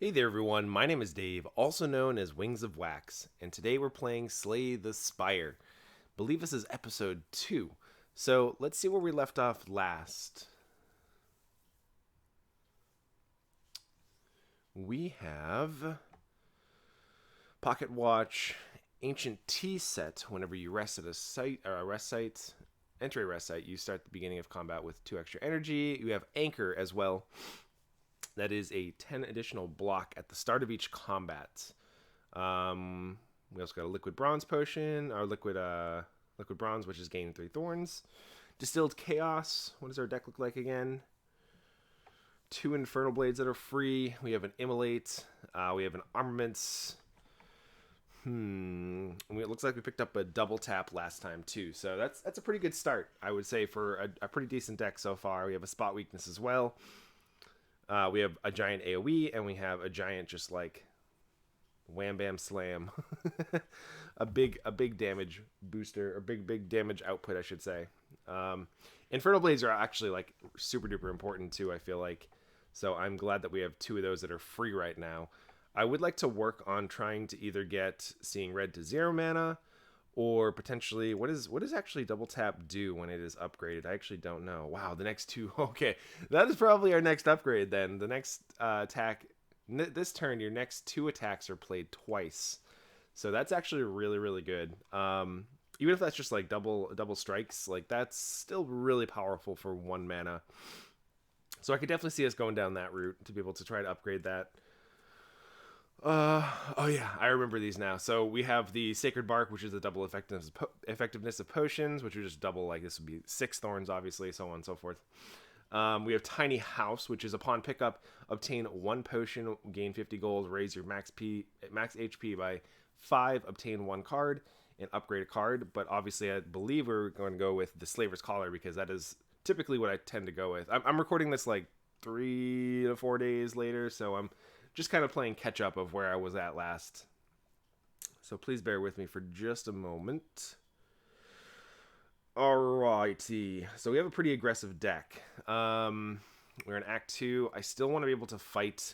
Hey there everyone, my name is Dave, also known as Wings of Wax, and today we're playing Slay the Spire. Believe this is episode 2. So let's see where we left off last. We have Pocket Watch, Ancient Tea Set. Whenever you rest at a site or a rest site, enter a rest site, you start the beginning of combat with 2 extra energy. You have Anchor as well. That is a 10 additional block at the start of each combat. We also got a liquid bronze potion, our liquid bronze, which is gain 3 thorns. Distilled chaos. What does our deck look like again? 2 infernal blades that are free. We have an immolate. We have an armaments. It looks like we picked up a double tap last time too, so that's a pretty good start, I would say, for a pretty decent deck so far. We have a spot weakness as well. We have a giant AoE, and we have a giant just like wham bam slam, a big damage booster, or big damage output, I should say. Infernal blades are actually like super duper important too, I feel like. So I'm glad that we have 2 of those that are free right now. I would like to work on trying to either get Seeing Red to 0 mana, or potentially, what does actually double tap do when it is upgraded? I actually don't know. Wow, the next 2. Okay, that is probably our next upgrade then. The next attack, this turn, your next 2 attacks are played twice. So that's actually really good. Even if that's just like double strikes, like that's still really powerful for 1 mana. So I could definitely see us going down that route to be able to try to upgrade that. Oh yeah, I remember these now. So we have the Sacred Bark, which is the double effectiveness of potions, which would just double, like this would be 6 thorns, obviously, so on and so forth. We have Tiny House, which is upon pickup, obtain 1 potion, gain 50 gold, raise your max HP by 5, obtain 1 card, and upgrade a card. But obviously, I believe we're going to go with the Slaver's Collar, because that is typically what I tend to go with. I'm recording this like 3 to 4 days later, so I'm just kind of playing catch up of where I was at last. So please bear with me for just a moment. Alrighty, so we have a pretty aggressive deck. We're in Act 2. I still want to be able to fight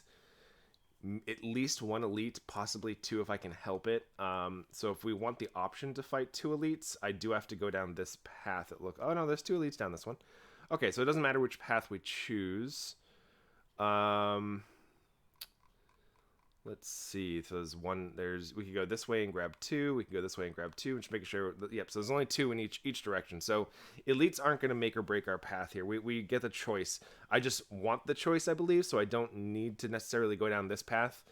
at least 1 elite, possibly 2 if I can help it. So if we want the option to fight 2 elites, I do have to go down this path. Oh no, there's 2 elites down this one. Okay, so it doesn't matter which path we choose. Let's see. So we could go this way and grab 2. We can go this way and grab 2. Just making sure. Yep. So there's only 2 in each direction. So elites aren't going to make or break our path here. We get the choice. I just want the choice, I believe. So I don't need to necessarily go down this path,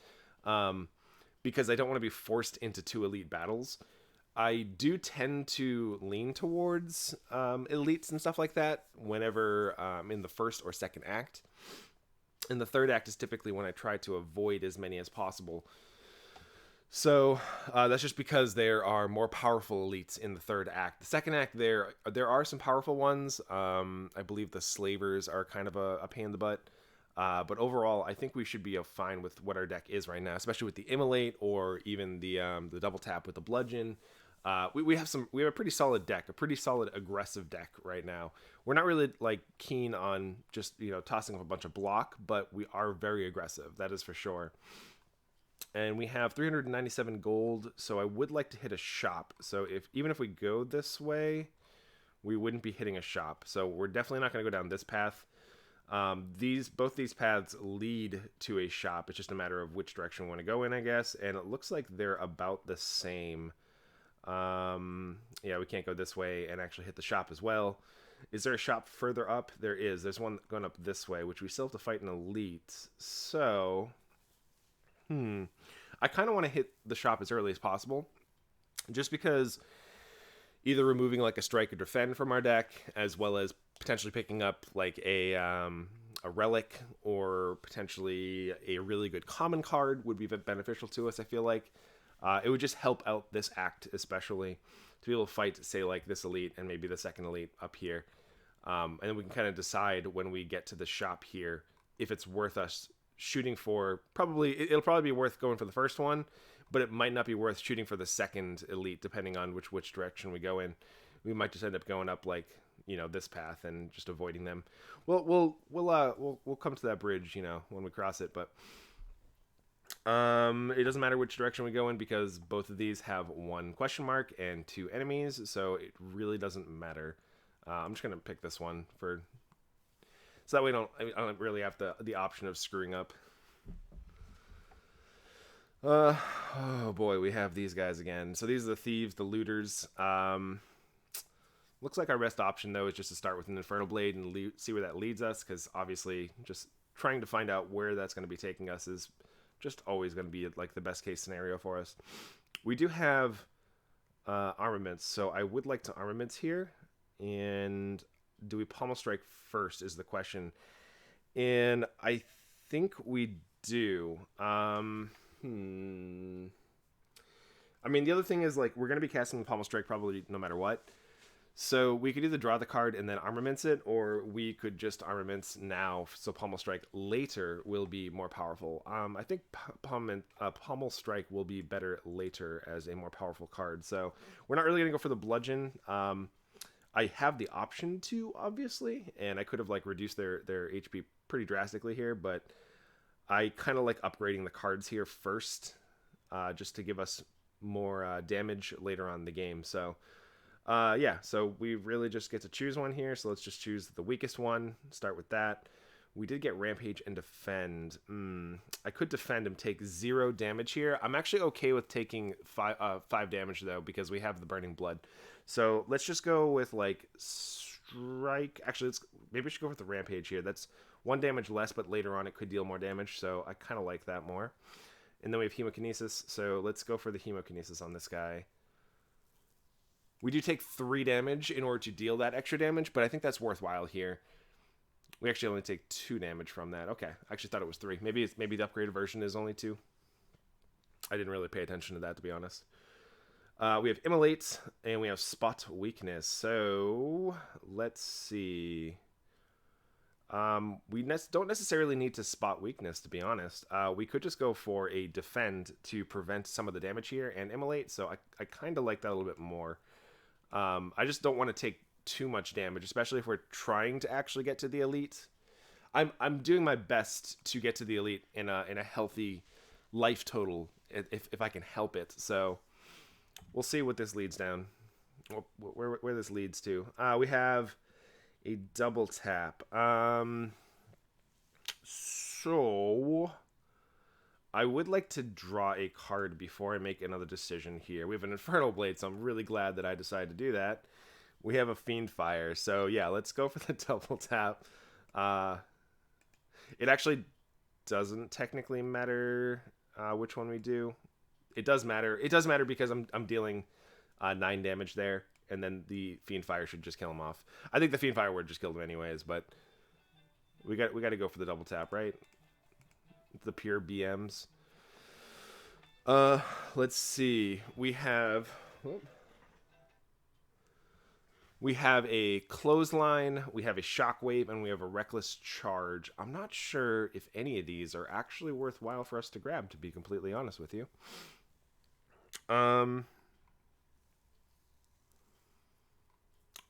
because I don't want to be forced into 2 elite battles. I do tend to lean towards elites and stuff like that whenever in the first or second act. And the third act is typically when I try to avoid as many as possible. So that's just because there are more powerful elites in the third act. The second act, there are some powerful ones. I believe the slavers are kind of a pain in the butt. But overall, I think we should be fine with what our deck is right now, especially with the immolate or even the double tap with the bludgeon. We have a pretty solid deck, a pretty solid aggressive deck right now. We're not really like keen on just tossing up a bunch of block, but we are very aggressive. That is for sure. And we have 397 gold, so I would like to hit a shop. So even if we go this way, we wouldn't be hitting a shop. So we're definitely not going to go down this path. Both these paths lead to a shop. It's just a matter of which direction we want to go in, I guess. And it looks like they're about the same. Yeah, we can't go this way and actually hit the shop as well. Is there a shop further up? There is. There's one going up this way, which we still have to fight an elite. So, I kind of want to hit the shop as early as possible, just because either removing like a strike or defend from our deck, as well as potentially picking up like a relic or potentially a really good common card would be beneficial to us, I feel like. It would just help out this act, especially to be able to fight, say, like this elite and maybe the second elite up here. And then we can kind of decide when we get to the shop here if it's worth us shooting for. It'll probably be worth going for the first one, but it might not be worth shooting for the second elite, depending on which direction we go in. We might just end up going up like this path and just avoiding them. We'll come to that bridge when we cross it, but. It doesn't matter which direction we go in because both of these have one question mark and two enemies, so it really doesn't matter. I'm just gonna pick this one for so that way I don't really have the option of screwing up. Oh boy, we have these guys again. So these are the thieves, the looters. Looks like our best option though is just to start with an Infernal Blade and see where that leads us, because obviously just trying to find out where that's going to be taking us is just always going to be like the best case scenario for us. We do have armaments, so I would like to armaments here. And do we pommel strike first is the question. And I think we do. I mean, the other thing is, like, we're going to be casting pommel strike probably no matter what. So we could either draw the card and then armaments it, or we could just armaments now, so pommel strike later will be more powerful. I think pommel strike will be better later as a more powerful card. So we're not really going to go for the bludgeon. I have the option to, obviously, and I could have like reduced their HP pretty drastically here, but I kind of like upgrading the cards here first, just to give us more damage later on in the game. So yeah, so we really just get to choose one here. So let's just choose the weakest one. Start with that. We did get Rampage and Defend. I could defend and take 0 damage here. I'm actually okay with taking 5 damage, though, because we have the Burning Blood. So let's just go with, like, Strike. Actually, maybe we should go with the Rampage here. That's 1 damage less, but later on it could deal more damage. So I kind of like that more. And then we have Hemokinesis. So let's go for the Hemokinesis on this guy. We do take 3 damage in order to deal that extra damage, but I think that's worthwhile here. We actually only take 2 damage from that. Okay, I actually thought it was 3. Maybe the upgraded version is only 2. I didn't really pay attention to that, to be honest. We have Immolate, and we have Spot Weakness. So, let's see. We don't necessarily need to Spot Weakness, to be honest. We could just go for a Defend to prevent some of the damage here, and Immolate, so I kind of like that a little bit more. I just don't want to take too much damage, especially if we're trying to actually get to the elite. I'm doing my best to get to the elite in a healthy life total if I can help it. So we'll see what this leads down, where this leads to. We have a double tap. So I would like to draw a card before I make another decision here. We have an Infernal Blade, so I'm really glad that I decided to do that. We have a Fiendfire, so yeah, let's go for the double tap. It actually doesn't technically matter which one we do. It does matter. It does matter because I'm dealing 9 damage there, and then the Fiendfire should just kill him off. I think the Fiendfire would just kill him anyways, but we got to go for the double tap, right? The pure BMs. Let's see. We have a Clothesline, we have a Shockwave, and we have a Reckless Charge. I'm not sure if any of these are actually worthwhile for us to grab, to be completely honest with you. None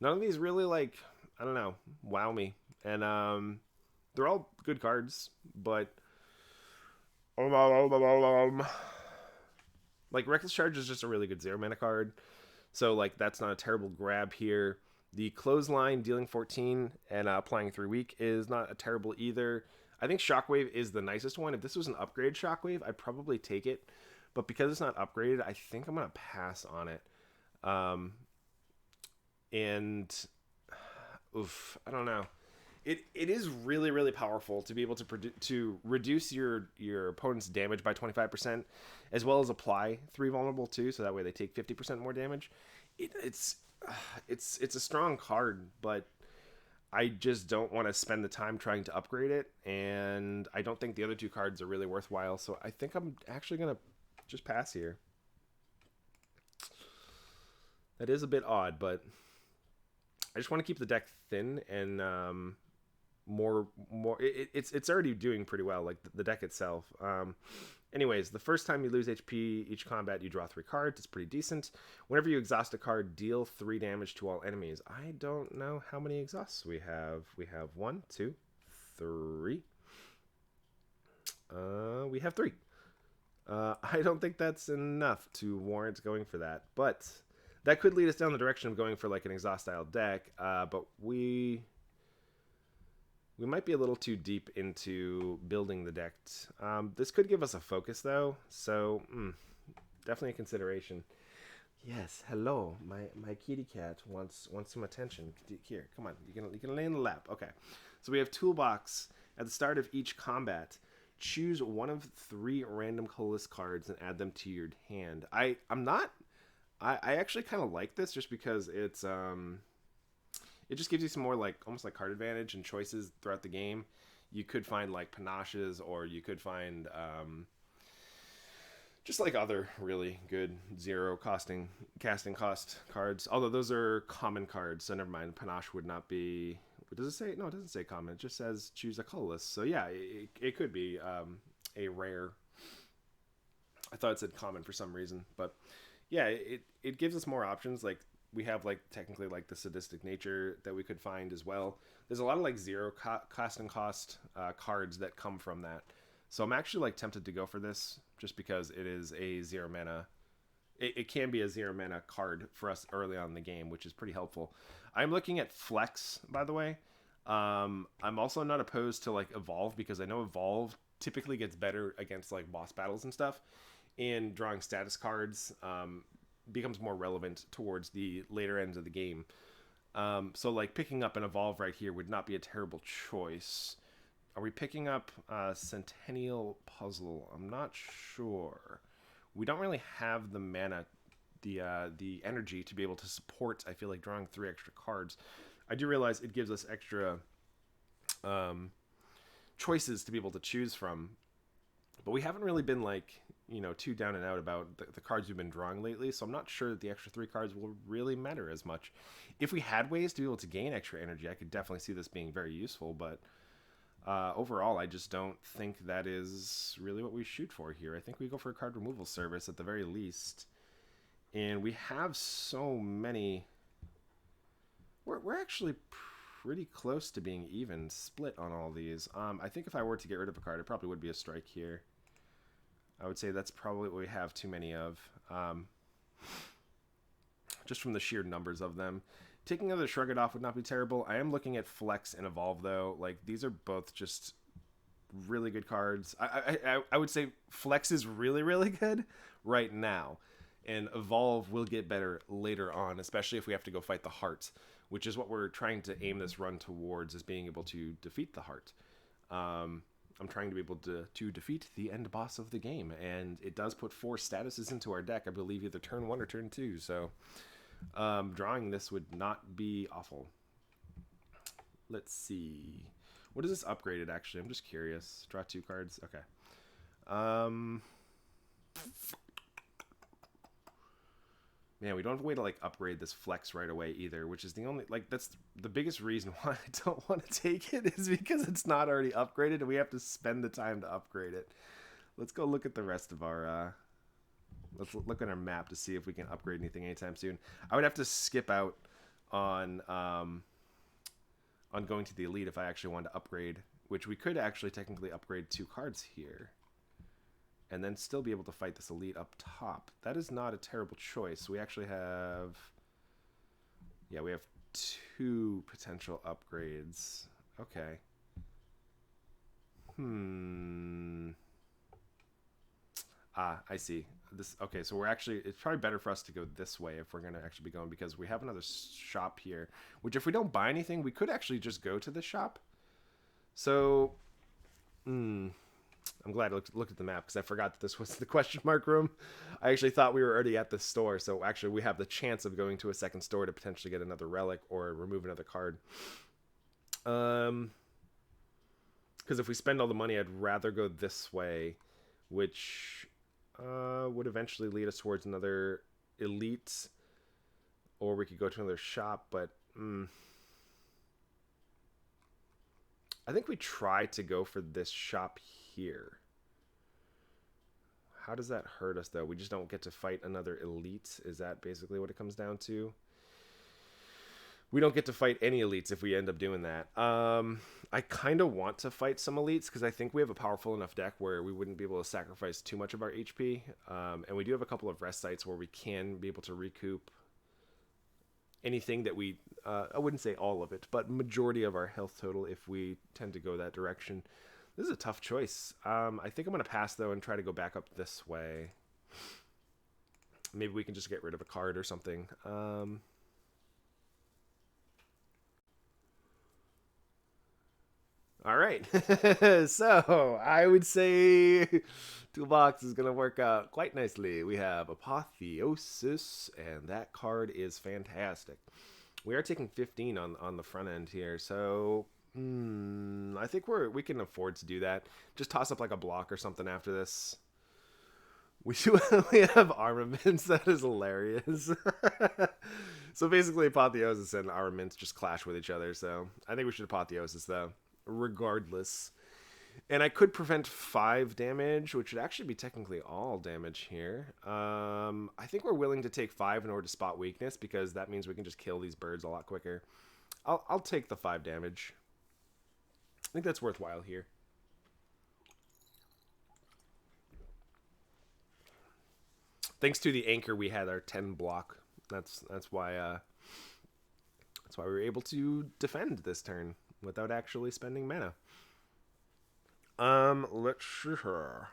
of these really, like, I don't know, wow me. And they're all good cards, but like Reckless Charge is just a really good 0 mana card, so like that's not a terrible grab here. The Clothesline dealing 14 and applying 3 weak is not a terrible either. I think Shockwave is the nicest one. If this was an upgrade Shockwave, I'd probably take it, but because it's not upgraded, I think I'm gonna pass on it. And oof, I don't know. It is really, really powerful to be able to reduce your opponent's damage by 25%, as well as apply 3 vulnerable too, so that way they take 50% more damage. It's a strong card, but I just don't want to spend the time trying to upgrade it, and I don't think the other 2 cards are really worthwhile, so I think I'm actually gonna just pass here. That is a bit odd, but I just want to keep the deck thin and more it's already doing pretty well, like the deck itself. Anyways, the first time you lose HP each combat, you draw 3 cards. It's pretty decent. Whenever you exhaust a card, deal 3 damage to all enemies. I don't know how many exhausts we have. We have 1, 2, 3. We have 3. I don't think that's enough to warrant going for that, but that could lead us down the direction of going for like an exhaust style deck. But we might be a little too deep into building the deck. This could give us a focus though, so definitely a consideration. Yes, hello. My kitty cat wants some attention. Here, come on. You can lay in the lap. Okay. So we have toolbox at the start of each combat. Choose one of 3 random colorless cards and add them to your hand. I'm not. I actually kind of like this just because it just gives you some more like almost like card advantage and choices throughout the game. You could find like panaches, or you could find just like other really good zero casting cost cards. Although those are common cards, so never mind. Panache would not be. Does it say? No, it doesn't say common. It just says choose a colorless. So yeah, it could be a rare. I thought it said common for some reason, but yeah, it gives us more options. Like we have like technically like the sadistic nature that we could find as well. There's a lot of like zero cost cards that come from that. So I'm actually like tempted to go for this just because it is a 0 mana. It can be a 0 mana card for us early on in the game, which is pretty helpful. I'm looking at Flex, by the way. I'm also not opposed to like Evolve, because I know Evolve typically gets better against like boss battles and stuff. And drawing status cards becomes more relevant towards the later ends of the game. So like picking up an Evolve right here would not be a terrible choice. Are we picking up Centennial Puzzle? I'm not sure. We don't really have the mana, the energy to be able to support, I feel like, drawing 3 extra cards. I do realize it gives us extra choices to be able to choose from, but we haven't really been like, too down and out about the cards we've been drawing lately, so I'm not sure that the extra 3 cards will really matter as much. If we had ways to be able to gain extra energy, I could definitely see this being very useful, but overall, I just don't think that is really what we shoot for here. I think we go for a card removal service at the very least. And we have so many. We're actually pretty close to being even split on all these. I think if I were to get rid of a card, it probably would be a strike here. I would say that's probably what we have too many of. Just from the sheer numbers of them. Taking another Shrug It Off would not be terrible. I am looking at Flex and Evolve, though. Like, these are both just really good cards. I would say Flex is really, really good right now. And Evolve will get better later on, especially if we have to go fight the Heart, which is what we're trying to aim this run towards, is being able to defeat the Heart. I'm trying to be able to defeat the end boss of the game, and it does put 4 statuses into our deck, I believe either turn 1 or turn 2, so drawing this would not be awful. Let's see. What is this upgraded, actually? I'm just curious. Draw 2 cards? Okay. Man, we don't have a way to like upgrade this Flex right away either, which is the only, like, that's the biggest reason why I don't want to take it, is because it's not already upgraded and we have to spend the time to upgrade it. Let's go look at the rest of our let's look at our map to see if we can upgrade anything anytime soon. I would have to skip out on going to the Elite if I actually wanted to upgrade, which we could actually technically upgrade 2 cards here and then still be able to fight this Elite up top. That is not a terrible choice. We actually have, yeah, we have 2 potential upgrades. Okay. I see. This, okay, so we're actually, it's probably better for us to go this way if we're going to actually be going, because we have another shop here, which if we don't buy anything, we could actually just go to the shop. So, I'm glad I looked at the map, because I forgot that this was the question mark room. I actually thought we were already at the store, so actually we have the chance of going to a second store to potentially get another relic or remove another card. Because if we spend all the money, I'd rather go this way, which would eventually lead us towards another Elite, or we could go to another shop, but I think we try to go for this shop here. How does that hurt us, though? We just don't get to fight another Elite. Is that basically what it comes down to? We don't get to fight any elites if we end up doing that. I kind of want to fight some elites because I think we have a powerful enough deck where we wouldn't be able to sacrifice too much of our HP. And we do have a couple of rest sites where we can be able to recoup anything that we, I wouldn't say all of it, but majority of our health total if we tend to go that direction. This is a tough choice. I think I'm going to pass, though, and try to go back up this way. Maybe we can just get rid of a card or something. All right. So I would say toolbox is going to work out quite nicely. We have Apotheosis, and that card is fantastic. We are taking 15 on the front end here, so I think we can afford to do that. Just toss up like a block or something after this. We have armaments. That is hilarious. So basically, Apotheosis and armaments just clash with each other. So I think we should Apotheosis though, regardless. And I could prevent 5 damage, which would actually be technically all damage here. I think we're willing to take 5 in order to spot weakness because that means we can just kill these birds a lot quicker. I'll take the 5 damage. I think that's worthwhile here. Thanks to the anchor, we had our 10 block. That's why we were able to defend this turn without actually spending mana. Let's see here.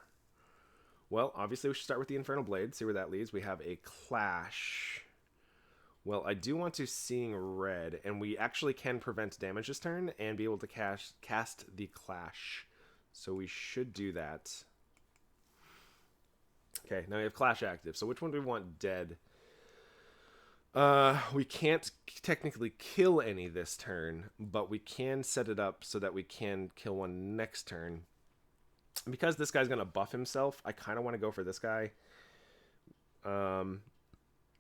Well, obviously we should start with the Infernal Blade, see where that leads. We have a Clash. Well, I do want to Seeing Red, and we actually can prevent damage this turn and be able to cast the Clash. So we should do that. Okay, now we have Clash active. So which one do we want dead? We can't technically kill any this turn, but we can set it up so that we can kill one next turn. Because this guy's going to buff himself, I kind of want to go for this guy.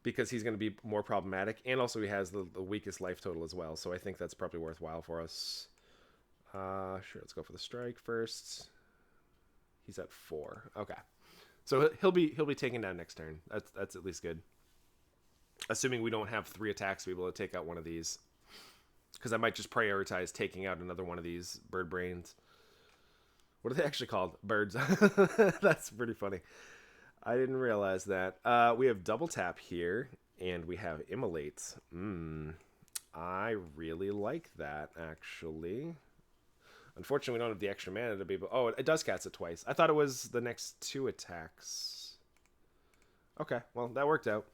Because he's going to be more problematic, and also he has the weakest life total as well, so I think that's probably worthwhile for us. Sure, let's go for the strike first. He's at 4. Okay. So he'll be taken down next turn. That's at least good. Assuming we don't have 3 attacks to be able to take out one of these. Because I might just prioritize taking out another one of these bird brains. What are they actually called? Birds. That's pretty funny. I didn't realize that. We have double tap here, and we have Immolate. I really like that, actually. Unfortunately, we don't have the extra mana to be able... Oh, it does cast it twice. I thought it was the next 2 attacks. Okay, well, that worked out.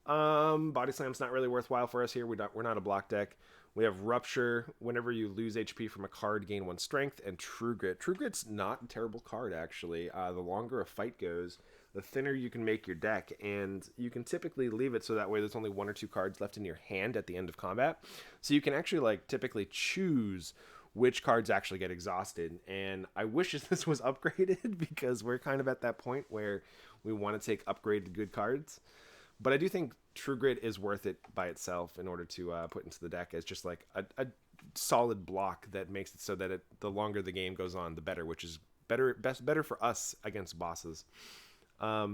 Body Slam's not really worthwhile for us here. We're not a block deck. We have Rupture. Whenever you lose HP from a card, gain 1 strength. And True Grit. True Grit's not a terrible card, actually. The longer a fight goes, the thinner you can make your deck. And you can typically leave it so that way there's only 1 or 2 cards left in your hand at the end of combat. So you can actually, like, typically choose which cards actually get exhausted. And I wish this was upgraded because we're kind of at that point where we want to take upgraded good cards. But I do think True Grit is worth it by itself in order to put into the deck as just like a solid block that makes it so that the longer the game goes on, the better, which is better for us against bosses. I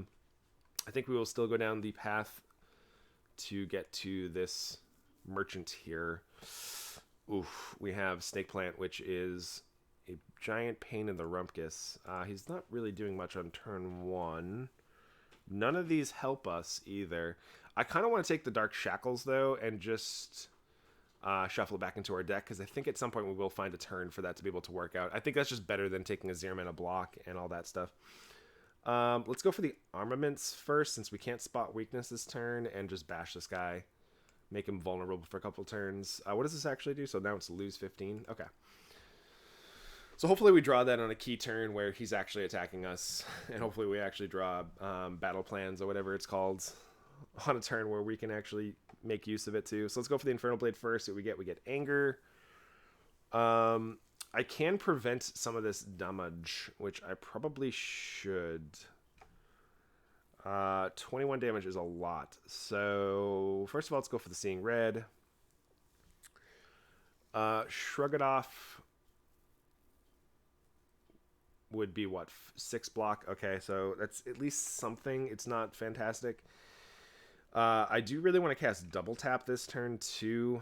think we will still go down the path to get to this merchant here. Oof, we have Snake Plant, which is a giant pain in the rumpus. He's not really doing much on turn 1. None of these help us either. I kind of want to take the Dark Shackles, though, and just shuffle it back into our deck, because I think at some point we will find a turn for that to be able to work out. I think that's just better than taking a 0-mana block and all that stuff. Let's go for the armaments first, since we can't spot weakness this turn, and just bash this guy. Make him vulnerable for a couple turns. What does this actually do? So now it's lose 15. Okay. So hopefully we draw that on a key turn where he's actually attacking us. And hopefully we actually draw battle plans or whatever it's called on a turn where we can actually make use of it too. So let's go for the Infernal Blade first. What we get? We get Anger. I can prevent some of this damage, which I probably should. 21 damage is a lot. So first of all, let's go for the Seeing Red. Shrug it off would be what, 6 block? Okay, so that's at least something. It's not fantastic. I do really want to cast double tap this turn too,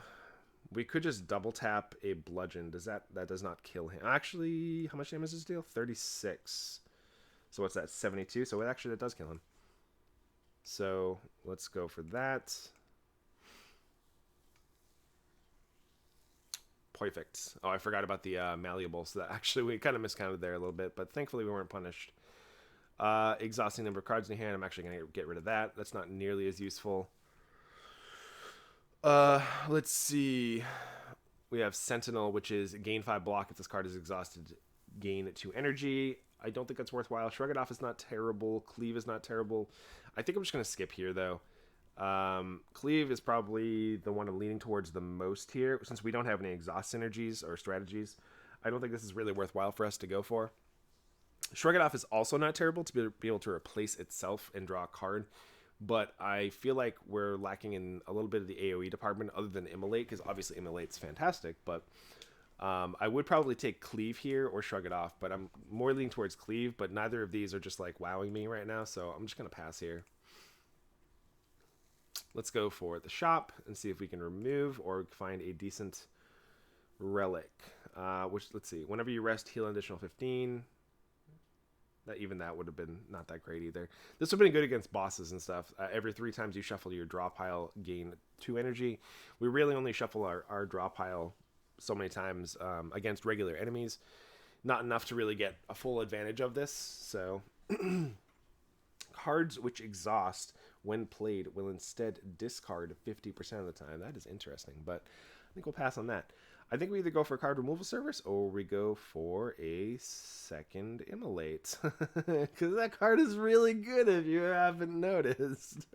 We could just double tap a bludgeon. That does not kill him? Actually, how much damage does it deal? 36. So what's that? 72. So that does kill him. So let's go for that. Perfect. Oh, I forgot about the malleable. So that actually we kind of miscounted there a little bit, but thankfully we weren't punished. Exhausting number of cards in your hand. I'm actually going to get rid of that. That's not nearly as useful. Let's see. We have Sentinel, which is gain 5 block if this card is exhausted. Gain 2 energy. I don't think that's worthwhile. Shrug It Off is not terrible. Cleave is not terrible. I think I'm just going to skip here, though. Cleave is probably the one I'm leaning towards the most here. Since we don't have any exhaust synergies or strategies, I don't think this is really worthwhile for us to go for. Shrug It Off is also not terrible to be able to replace itself and draw a card. But I feel like we're lacking in a little bit of the AoE department other than Immolate, because obviously Immolate's fantastic. But I would probably take Cleave here or Shrug It Off, but I'm more leaning towards Cleave, but neither of these are just like wowing me right now, so I'm just going to pass here. Let's go for the shop and see if we can remove or find a decent relic. Let's see. Whenever you rest, heal an additional 15. Even that would have been not that great either. This would have been good against bosses and stuff. Every 3 times you shuffle your draw pile, gain 2 energy. We really only shuffle our draw pile so many times against regular enemies. Not enough to really get a full advantage of this. So cards which exhaust when played will instead discard 50% of the time. That is interesting, but I think we'll pass on that. I think we either go for a card removal service or we go for a second Immolate. Because that card is really good if you haven't noticed.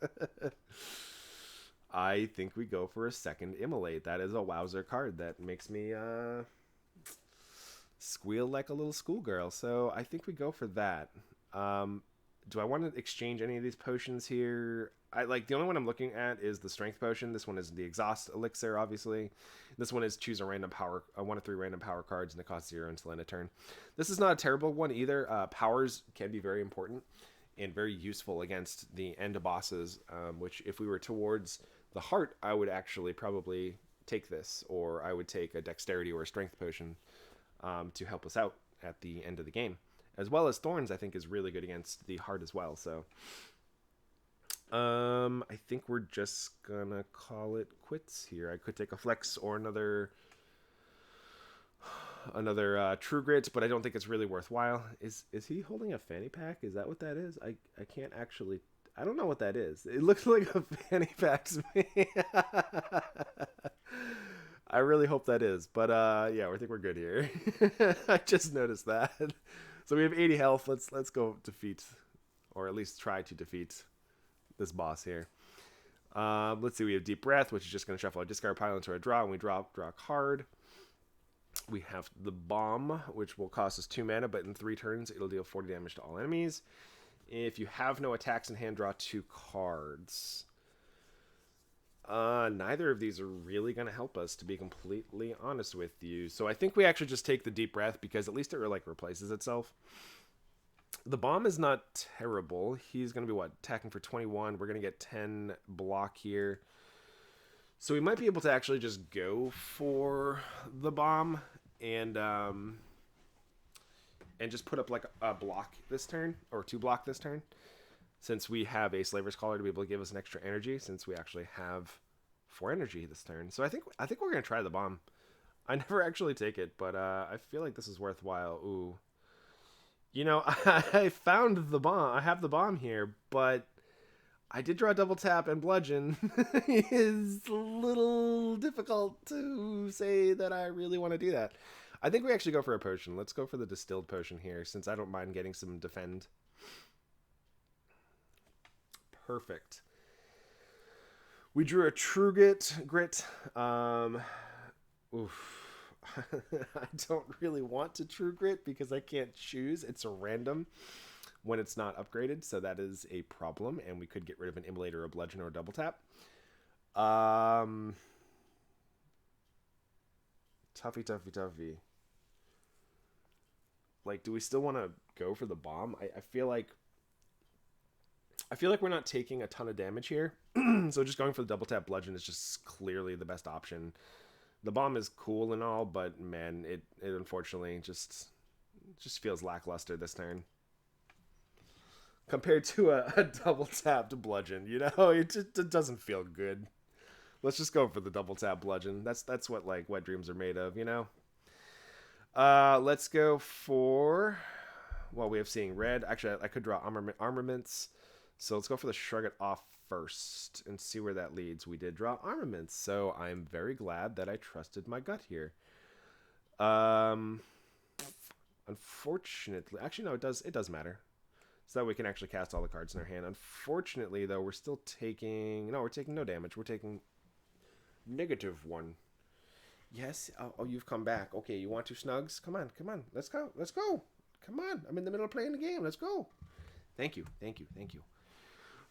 I think we go for a second Immolate. That is a wowzer card that makes me squeal like a little schoolgirl. So I think we go for that. Do I want to exchange any of these potions here? The only one I'm looking at is the strength potion. This one is the exhaust elixir, obviously. This one is choose a random power, 1 of 3 random power cards, and it costs 0 until end of turn. This is not a terrible one either. Powers can be very important and very useful against the end bosses, which if we were towards the heart, I would actually probably take this, or I would take a dexterity or a strength potion to help us out at the end of the game. As well as Thorns, I think, is really good against the heart as well. So I think we're just gonna call it quits here. I could take a flex or another True Grit, but I don't think it's really worthwhile. Is he holding a fanny pack? Is that what that is? I can't actually. I don't know what that is. It looks like a fanny pack to me. I really hope that is, but yeah, I think we're good here. I just noticed that. So we have 80 health. Let's go defeat, or at least try to defeat this boss here. Let's see. We have Deep Breath, which is just going to shuffle our discard pile into our draw, and we draw a card. We have the Bomb, which will cost us 2 mana, but in 3 turns, it'll deal 40 damage to all enemies. If you have no attacks in hand, draw 2 cards. Neither of these are really going to help us, to be completely honest with you. So I think we actually just take the Deep Breath, because at least it replaces itself. The Bomb is not terrible. He's going to be, attacking for 21. We're going to get 10 block here. So we might be able to actually just go for the Bomb and just put up a block this turn, or 2 block this turn. Since we have a Slaver's Collar to be able to give us an extra energy, since we actually have 4 energy this turn. So I think we're going to try the Bomb. I never actually take it, but I feel like this is worthwhile. Ooh. You know, I found the Bomb. I have the Bomb here, but I did draw double tap, and Bludgeon is a little difficult to say that I really want to do that. I think we actually go for a potion. Let's go for the Distilled Potion here, since I don't mind getting some defend. Perfect. We drew a True Grit. Oof. I don't really want to True Grit because I can't choose. It's a random when it's not upgraded, so that is a problem, and we could get rid of an Immolate or a Bludgeon or a double tap. Toughy. Do we still want to go for the Bomb? I feel like we're not taking a ton of damage here, so just going for the double tap Bludgeon is just clearly the best option. The bomb is cool and all, but man, it unfortunately just feels lackluster this turn compared to a double tapped bludgeon. You know, it doesn't feel good. Let's just go for the double tap bludgeon. That's what like wet dreams are made of, you know. Let's go for, well, we have seeing red. Actually, I could draw armaments. So let's go for the shrug it off first and see where that leads. We did draw armaments, so I'm very glad that I trusted my gut here. Unfortunately, actually no, it does matter. So that we can actually cast all the cards in our hand. Unfortunately, though, we're still taking, no, we're taking no damage. We're taking -1. Yes. Oh, you've come back. Okay, you want 2 snugs? Come on. Let's go. Come on. I'm in the middle of playing the game. Let's go. Thank you.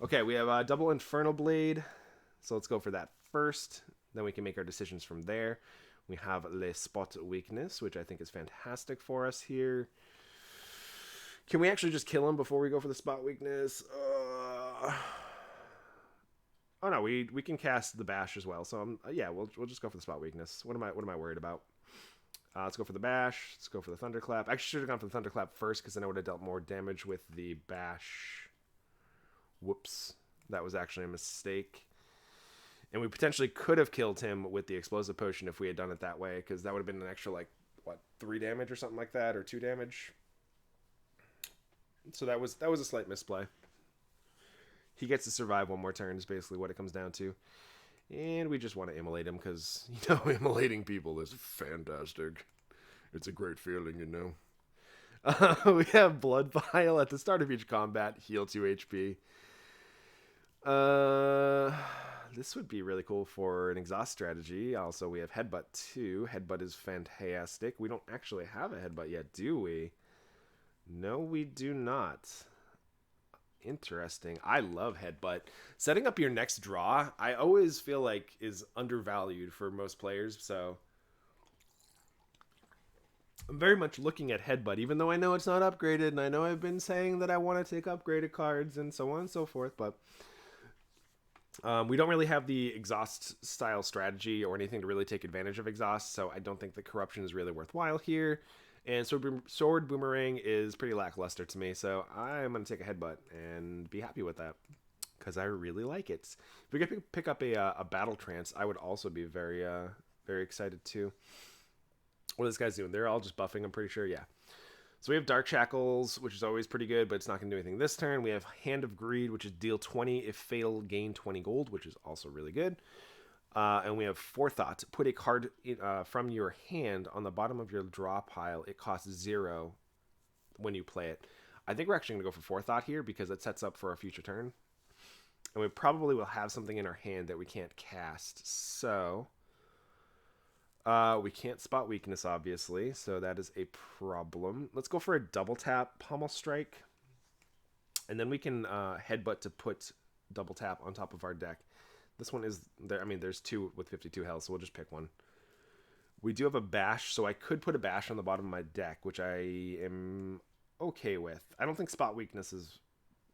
Okay, we have a double Infernal Blade. So let's go for that first. Then we can make our decisions from there. We have Le Spot Weakness, which I think is fantastic for us here. Can we actually just kill him before we go for the Spot Weakness? Oh no, we can cast the bash as well. So yeah, we'll just go for the Spot Weakness. What am I worried about? Let's go for the bash. Let's go for the Thunderclap. Actually, should have gone for the Thunderclap first because then I would have dealt more damage with the bash. Whoops, that was actually a mistake. And we potentially could have killed him with the Explosive Potion if we had done it that way, because that would have been an extra like what 3 damage or something like that, or 2 damage. So that was a slight misplay. He gets to survive 1 more turn is basically what it comes down to. And we just want to immolate him because, you know, immolating people is fantastic. It's a great feeling, you know. We have Blood Vial at the start of each combat. Heal 2 HP. This would be really cool for an exhaust strategy. Also, we have Headbutt 2. Headbutt is fantastic. We don't actually have a Headbutt yet, do we? No, we do not. Interesting. I love Headbutt. Setting up your next draw, I always feel like is undervalued for most players, so I'm very much looking at Headbutt, even though I know it's not upgraded, and I know I've been saying that I want to take upgraded cards and so on and so forth, but we don't really have the exhaust style strategy or anything to really take advantage of exhaust, so I don't think the corruption is really worthwhile here. And Sword Boomerang is pretty lackluster to me, so I'm going to take a Headbutt and be happy with that, because I really like it. If we could pick up a Battle Trance, I would also be very excited too. What are these guys doing? They're all just buffing, I'm pretty sure, yeah. So we have Dark Shackles, which is always pretty good, but it's not going to do anything this turn. We have Hand of Greed, which is deal 20. If fail, gain 20 gold, which is also really good. And we have Forethought. Put a card from your hand on the bottom of your draw pile. It costs 0 when you play it. I think we're actually going to go for Forethought here because it sets up for a future turn. And we probably will have something in our hand that we can't cast. So we can't Spot Weakness, obviously. So that is a problem. Let's go for a double tap Pommel Strike. And then we can Headbutt to put double tap on top of our deck. This one is there. I mean, there's 2 with 52 health, so we'll just pick one. We do have a bash, so I could put a bash on the bottom of my deck, which I am okay with. I don't think Spot Weakness is.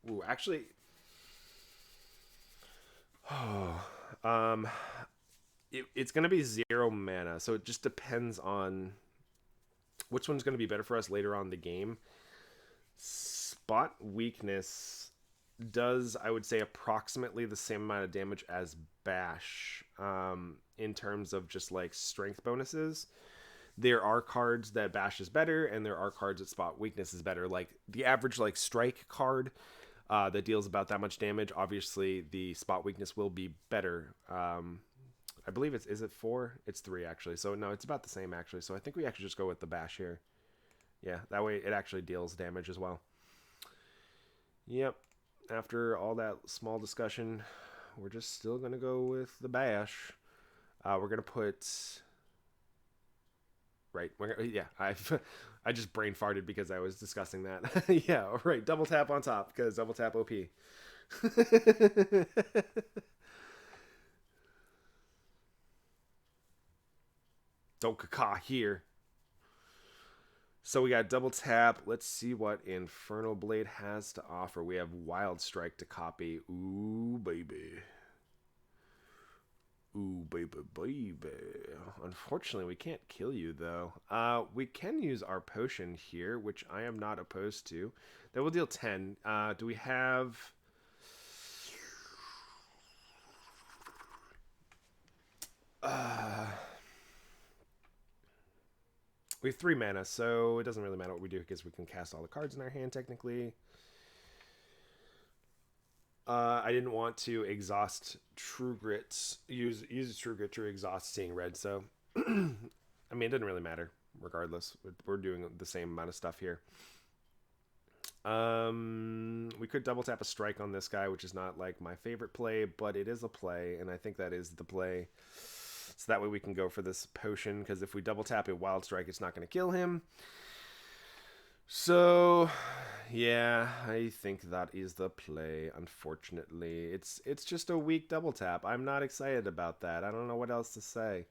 Ooh, actually. It's going to be 0 mana, so it just depends on which one's going to be better for us later on in the game. Spot Weakness does, I would say, approximately the same amount of damage as bash in terms of just like strength bonuses. There are cards that bash is better, and there are cards that Spot Weakness is better. Like the average like strike card that deals about that much damage, obviously the Spot Weakness will be better. I believe is it 4? It's 3 actually. So no, it's about the same actually. So I think we actually just go with the bash here. Yeah, that way it actually deals damage as well. Yep. After all that small discussion, we're just still going to go with the bash. We're going to put... Right. Yeah, I just brain farted because I was discussing that. Yeah, all right. Double tap on top because double tap OP. Don't caca here. So we got double tap. Let's see what Infernal Blade has to offer. We have Wild Strike to copy. Ooh, baby. Ooh, baby, baby. Unfortunately, we can't kill you, though. We can use our potion here, which I am not opposed to. That will deal 10. Do we have... we have 3 mana, so it doesn't really matter what we do because we can cast all the cards in our hand, technically. I didn't want to exhaust True Grit, use True Grit to exhaust seeing red, so I mean, it didn't really matter. Regardless, we're doing the same amount of stuff here. We could double tap a strike on this guy, which is not like my favorite play, but it is a play, and I think that is the play. So that way we can go for this potion, because if we double tap a wild strike, it's not going to kill him. So, yeah, I think that is the play, unfortunately. It's just a weak double tap. I'm not excited about that. I don't know what else to say.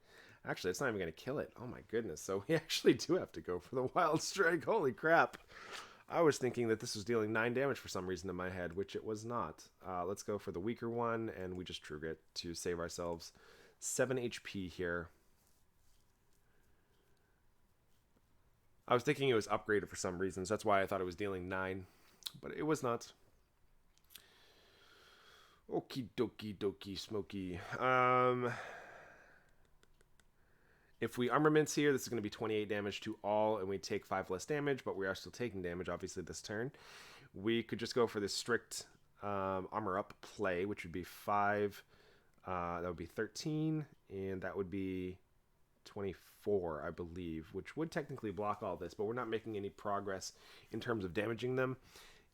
Actually, it's not even going to kill it. Oh my goodness. So we actually do have to go for the wild strike. Holy crap. I was thinking that this was dealing 9 damage for some reason in my head, which it was not. Let's go for the weaker one, and we just True Grit to save ourselves 7 HP here. I was thinking it was upgraded for some reasons. That's why I thought it was dealing 9. But it was not. Okie dokie dokie smoky. If we armaments here, this is going to be 28 damage to all, and we take 5 less damage, but we are still taking damage, obviously, this turn. We could just go for this strict armor up play, which would be 5. That would be 13, and that would be 24, I believe, which would technically block all this, but we're not making any progress in terms of damaging them,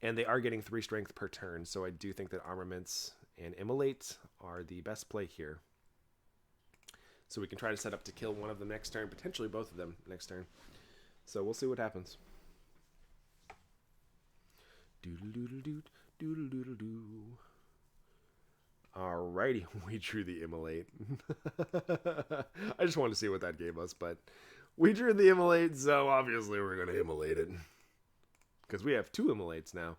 and they are getting 3 strength per turn, so I do think that armaments and immolate are the best play here. So we can try to set up to kill one of them next turn, potentially both of them next turn. So we'll see what happens. Doodle-doodle-doo, doodle-doodle-doo. Alrighty, we drew the immolate. I just wanted to see what that gave us, but we drew the immolate, so obviously we're going to immolate it. Because we have 2 immolates now.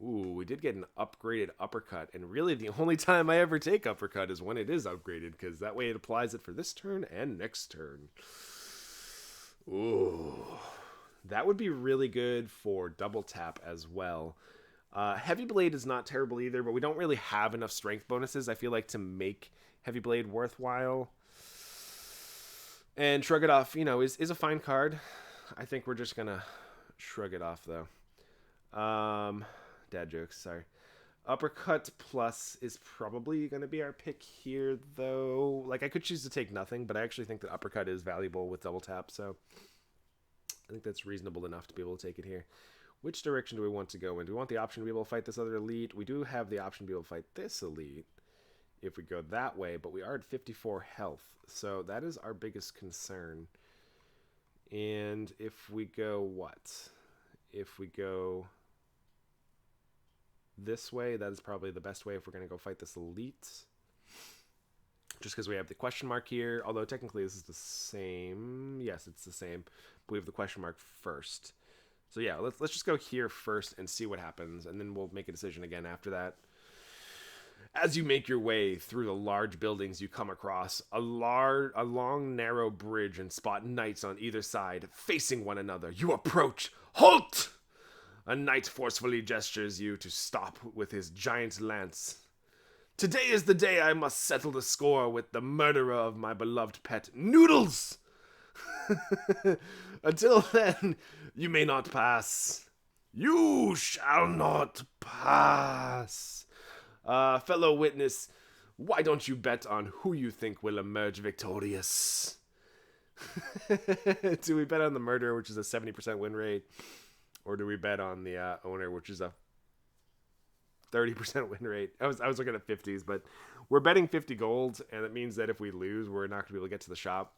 Ooh, we did get an upgraded uppercut, and really the only time I ever take uppercut is when it is upgraded, because that way it applies it for this turn and next turn. Ooh, that would be really good for double tap as well. Heavy Blade is not terrible either, but we don't really have enough strength bonuses, I feel like, to make Heavy Blade worthwhile. And Shrug It Off, you know, is a fine card. I think we're just going to shrug it off, though. Dad jokes, sorry. Uppercut plus is probably going to be our pick here, though. Like, I could choose to take nothing, but I actually think that uppercut is valuable with double tap, so I think that's reasonable enough to be able to take it here. Which direction do we want to go in? Do we want the option to be able to fight this other elite? We do have the option to be able to fight this elite if we go that way, but we are at 54 health, so that is our biggest concern. And if we go what? If we go this way, that is probably the best way if we're going to go fight this elite. Just because we have the question mark here, although technically this is the same. Yes, it's the same. But we have the question mark first. So yeah, let's just go here first and see what happens, and then we'll make a decision again after that. As you make your way through the large buildings, you come across a long, narrow bridge and spot knights on either side, facing one another. You approach. Halt! A knight forcefully gestures you to stop with his giant lance. Today is the day I must settle the score with the murderer of my beloved pet, Noodles! Until then, you may not pass. You shall not pass. Fellow witness, why don't you bet on who you think will emerge victorious? Do we bet on the murderer, which is a 70% win rate? Or do we bet on the owner, which is a 30% win rate? I was looking at 50s, but we're betting 50 gold, and it means that if we lose, we're not going to be able to get to the shop.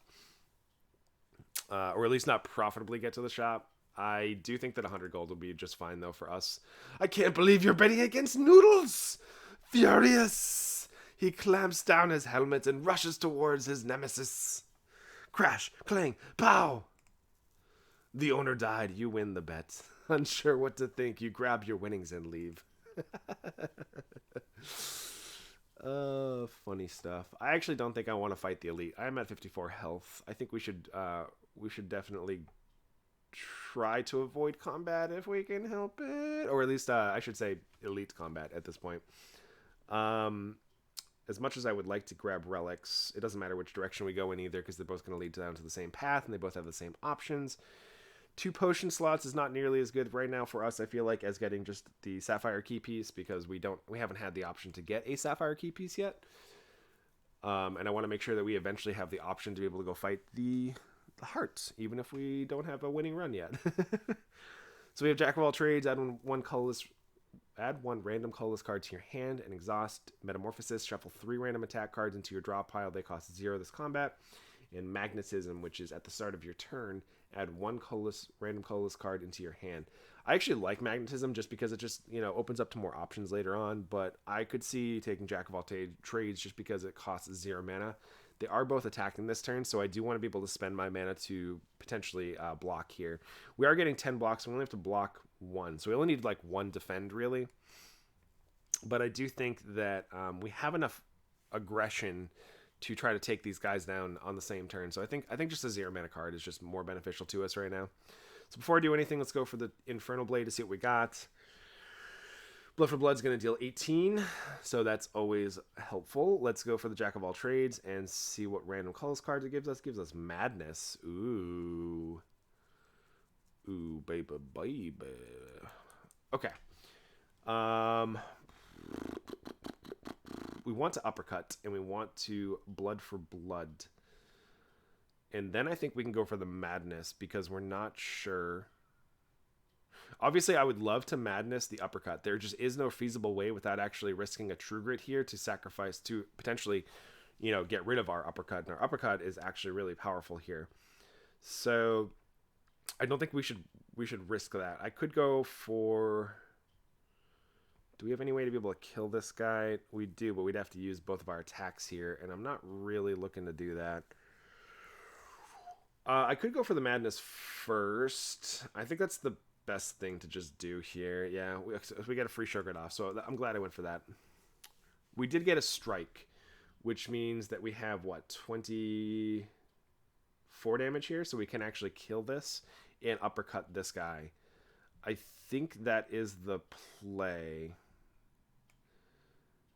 Or at least not profitably get to the shop. I do think that 100 gold will be just fine, though, for us. I can't believe you're betting against Noodles! Furious! He clamps down his helmet and rushes towards his nemesis. Crash, clang, pow! The owner died. You win the bet. Unsure what to think, you grab your winnings and leave. Funny stuff. I actually don't think I want to fight the elite. I'm at 54 health. I think we should definitely try to avoid combat if we can help it, or at least I should say elite combat at this point. Um, as much as I would like to grab relics, it doesn't matter which direction we go in either because they're both going to lead down to the same path and they both have the same options. 2 potion slots is not nearly as good right now for us, I feel like, as getting just the sapphire key piece because we haven't had the option to get a sapphire key piece yet. And I want to make sure that we eventually have the option to be able to go fight the hearts, even if we don't have a winning run yet. So we have Jack of all trades, add one random colorless card to your hand, and exhaust Metamorphosis, shuffle 3 random attack cards into your draw pile. They cost 0 this combat. And Magnetism, which is at the start of your turn, add 1 random colorless card into your hand. I actually like Magnetism just because it just, opens up to more options later on, but I could see taking Jack of all trades just because it costs 0 mana. They are both attacking this turn, so I do want to be able to spend my mana to potentially block here. We are getting 10 blocks, so we only have to block 1. So we only need like 1 defend, really. But I do think that we have enough aggression to try to take these guys down on the same turn. So I think just a 0 mana card is just more beneficial to us right now. So before I do anything, let's go for the Infernal Blade to see what we got. Blood for Blood's going to deal 18, so that's always helpful. Let's go for the Jack of all trades and see what random colors cards it gives us. It gives us Madness. Ooh. Ooh, baby, baby. Okay. We want to uppercut, and we want to Blood for Blood. And then I think we can go for the Madness, because we're not sure. Obviously, I would love to Madness the uppercut. There just is no feasible way without actually risking a True Grit here to sacrifice, to potentially, get rid of our uppercut. And our uppercut is actually really powerful here. So I don't think we should risk that. I could go for... Do we have any way to be able to kill this guy? We do, but we'd have to use both of our attacks here, and I'm not really looking to do that. I could go for the Madness first. I think that's the best thing to just do here. Yeah, we get a free Sugar off, so I'm glad I went for that. We did get a strike, which means that we have, 24 damage here, so we can actually kill this and uppercut this guy. I think that is the play.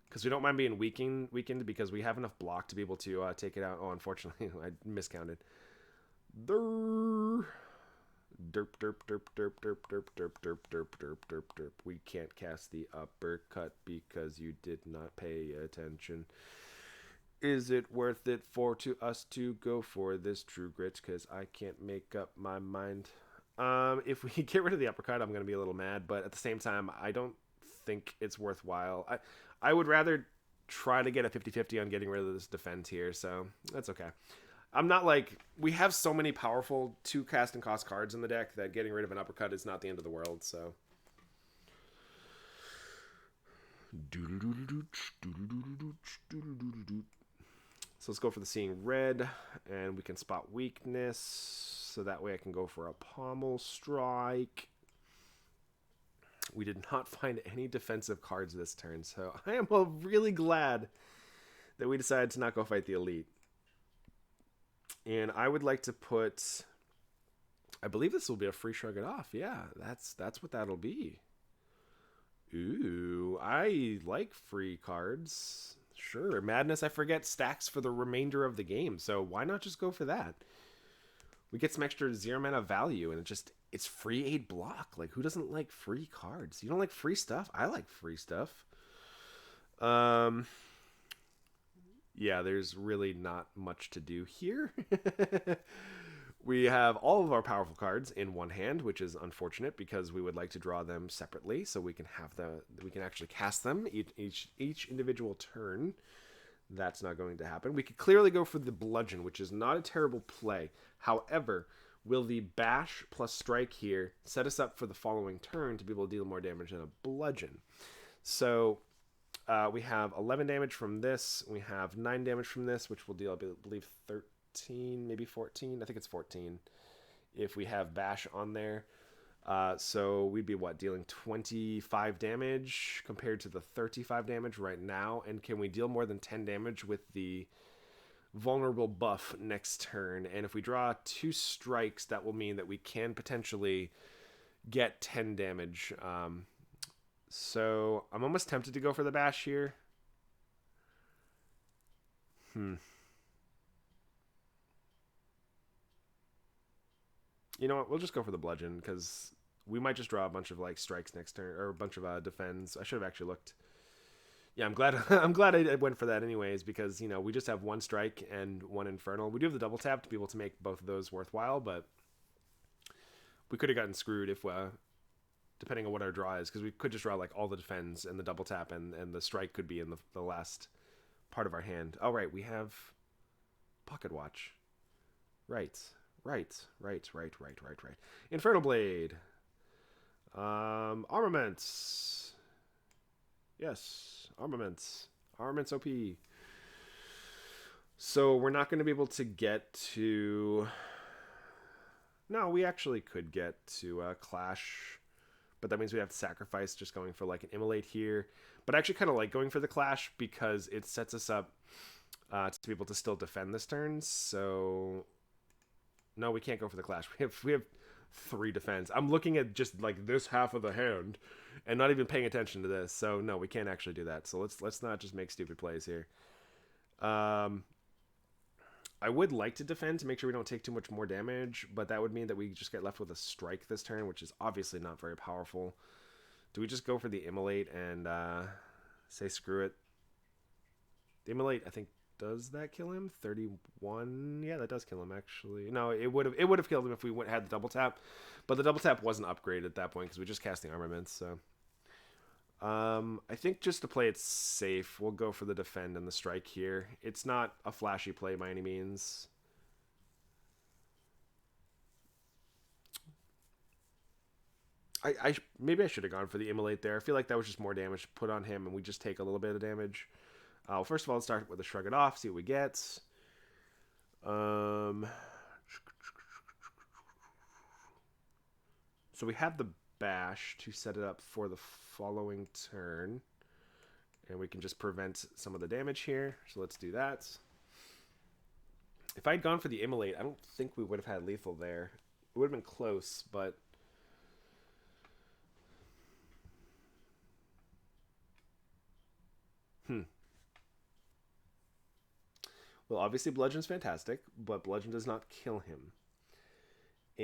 Because we don't mind being weakened because we have enough block to be able to take it out. Oh, unfortunately, I miscounted. Derp, derp, derp, derp, derp, derp, derp, derp, derp, derp, derp, derp, derp. We can't cast the uppercut because you did not pay attention. Is it worth it to us to go for this True Grit? Because I can't make up my mind. If we get rid of the uppercut, I'm going to be a little mad. But at the same time, I don't think it's worthwhile. I would rather try to get a 50-50 on getting rid of this defense here. So that's okay. I'm not we have so many powerful 2 cast and cost cards in the deck that getting rid of an uppercut is not the end of the world, so. So let's go for the Seeing Red, and we can spot weakness, so that way I can go for a Pommel Strike. We did not find any defensive cards this turn, so I am really glad that we decided to not go fight the Elite. And I would like to put... I believe this will be a free Shrug It Off. Yeah, that's what that'll be. Ooh, I like free cards. Sure. Madness, I forget, stacks for the remainder of the game. So why not just go for that? We get some extra 0 mana value, and it's free 8 block. Who doesn't like free cards? You don't like free stuff? I like free stuff. Yeah, there's really not much to do here. We have all of our powerful cards in one hand, which is unfortunate because we would like to draw them separately so we can actually cast them each individual turn. That's not going to happen. We could clearly go for the Bludgeon, which is not a terrible play. However, will the Bash plus Strike here set us up for the following turn to be able to deal more damage than a Bludgeon? So we have 11 damage from this. We have 9 damage from this, which will deal, I believe, 13, maybe 14. I think it's 14 if we have Bash on there. So we'd be what, dealing 25 damage compared to the 35 damage right now. And can we deal more than 10 damage with the vulnerable buff next turn? And if we draw 2 strikes, that will mean that we can potentially get 10 damage. So I'm almost tempted to go for the bash here. You know what? We'll just go for the bludgeon because we might just draw a bunch of like strikes next turn or a bunch of defends. I should have actually looked. Yeah, I'm glad. I'm glad I went for that anyways because we just have 1 strike and 1 infernal. We do have the double tap to be able to make both of those worthwhile, but we could have gotten screwed if depending on what our draw is, because we could just draw like all the defends and the double tap, and the strike could be in the last part of our hand. Oh, right, we have Pocket Watch. Right. Infernal Blade. Armaments. Yes, armaments. Armaments OP. So we're not going to be able to get to... No, we actually could get to Clash, but that means we have to sacrifice just going for like an Immolate here. But I actually kind of like going for the Clash because it sets us up to be able to still defend this turn. So no, we can't go for the Clash. We have 3 defense. I'm looking at just like this half of the hand and not even paying attention to this. So no, we can't actually do that. So let's not just make stupid plays here. I would like to defend to make sure we don't take too much more damage, but that would mean that we just get left with a strike this turn, which is obviously not very powerful. Do we just go for the Immolate and say screw it? The Immolate, I think, does that kill him? 31? Yeah, that does kill him, actually. No, it would have killed him if we had the double tap, but the double tap wasn't upgraded at that point because we just cast the armaments, so... I think just to play it safe, we'll go for the defend and the strike here. It's not a flashy play by any means. Maybe I should have gone for the Immolate there. I feel like that was just more damage to put on him, and we just take a little bit of damage. Well, first of all, let's start with a Shrug It Off, see what we get. So we have the Bash to set it up for the following turn, and we can just prevent some of the damage here, so let's do that. If I'd gone for the Immolate, I don't think we would have had lethal there. It would have been close, but well, obviously Bludgeon's fantastic, but Bludgeon does not kill him,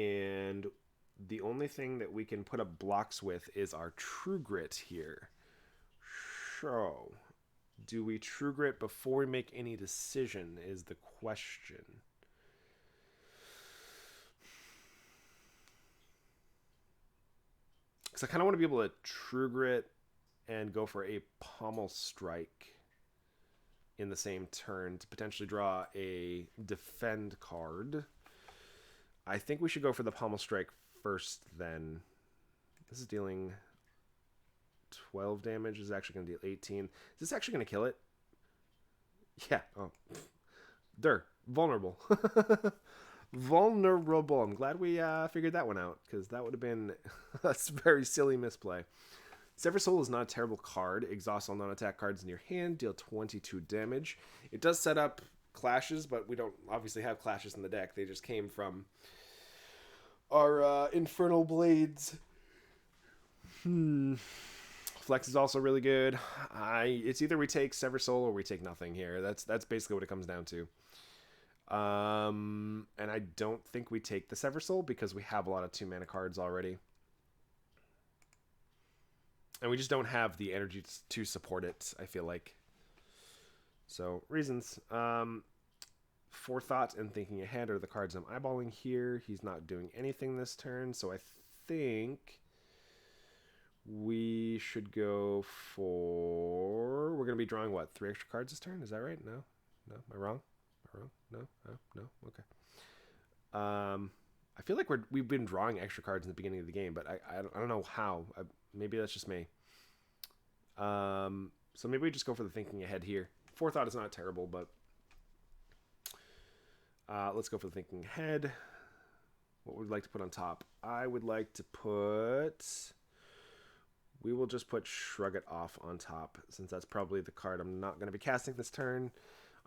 and the only thing that we can put up blocks with is our True Grit here. So, do we True Grit before we make any decision is the question. Because I kind of want to be able to True Grit and go for a Pommel Strike in the same turn to potentially draw a defend card. I think we should go for the Pommel Strike first then. This is dealing 12 damage. This is actually going to deal 18. Is this actually going to kill it? Yeah. Oh. Vulnerable. Vulnerable. I'm glad we figured that one out, because that would have been a very silly misplay. Sever Soul is not a terrible card. Exhaust all non-attack cards in your hand. Deal 22 damage. It does set up clashes, but we don't obviously have clashes in the deck. They just came from our Infernal Blades. Flex is also really good. It's either we take Sever Soul or we take nothing here. That's basically what it comes down to. And I don't think we take the Sever Soul because we have a lot of 2-mana cards already. And we just don't have the energy to support it, I feel like. So, reasons. Forethought and Thinking Ahead are the cards I'm eyeballing here. He's not doing anything this turn, so I think we should go for... We're going to be drawing, what, 3 extra cards this turn? Is that right? No? No? Am I wrong? No? No? Okay. I feel like we've been drawing extra cards in the beginning of the game, but I don't know how. Maybe that's just me. So maybe we just go for the Thinking Ahead here. Forethought is not terrible, but let's go for the Thinking Ahead. What would we like to put on top? I would like to put... We will just put Shrug It Off on top, since that's probably the card I'm not going to be casting this turn.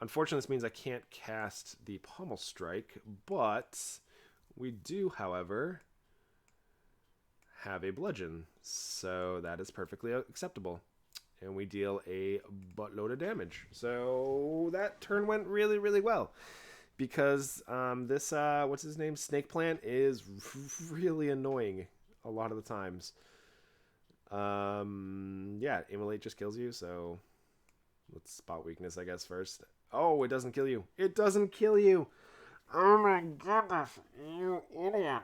Unfortunately, this means I can't cast the Pommel Strike, but we do, however, have a Bludgeon, so that is perfectly acceptable. And we deal a buttload of damage. So that turn went really, really well. Because this, what's his name, Snake Plant is really annoying a lot of the times. Yeah, Immolate just kills you, so let's spot weakness, I guess, first. Oh, it doesn't kill you. It doesn't kill you. Oh my goodness, you idiot.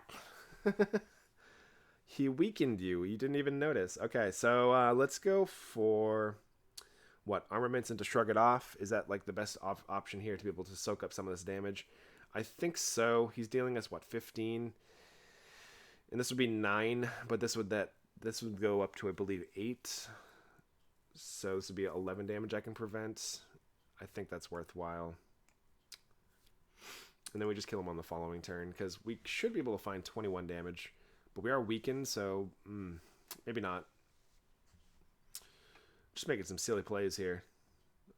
He weakened you. You didn't even notice. Okay, so let's go for... What, Armaments into Shrug It Off? Is that like the best option here to be able to soak up some of this damage? I think so. He's dealing us, what, 15? And this would be 9, but this would go up to, I believe, 8. So this would be 11 damage I can prevent. I think that's worthwhile. And then we just kill him on the following turn, because we should be able to find 21 damage. But we are weakened, so maybe not. Just making some silly plays here.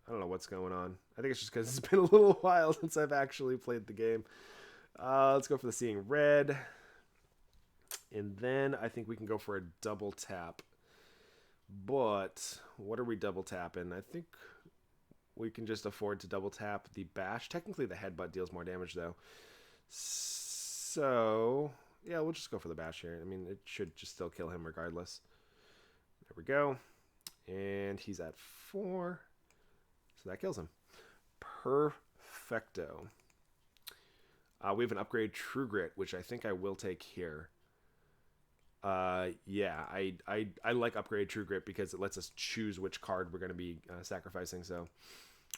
I don't know what's going on. I think it's just because it's been a little while since I've actually played the game. Let's go for the Seeing Red. And then I think we can go for a double tap. But what are we double tapping? I think we can just afford to double tap the Bash. Technically the Headbutt deals more damage though. So yeah, we'll just go for the Bash here. I mean, it should just still kill him regardless. There we go. And he's at 4. So that kills him. Perfecto. We have an upgrade True Grit, which I think I will take here. Yeah, I like upgrade True Grit because it lets us choose which card we're going to be sacrificing. So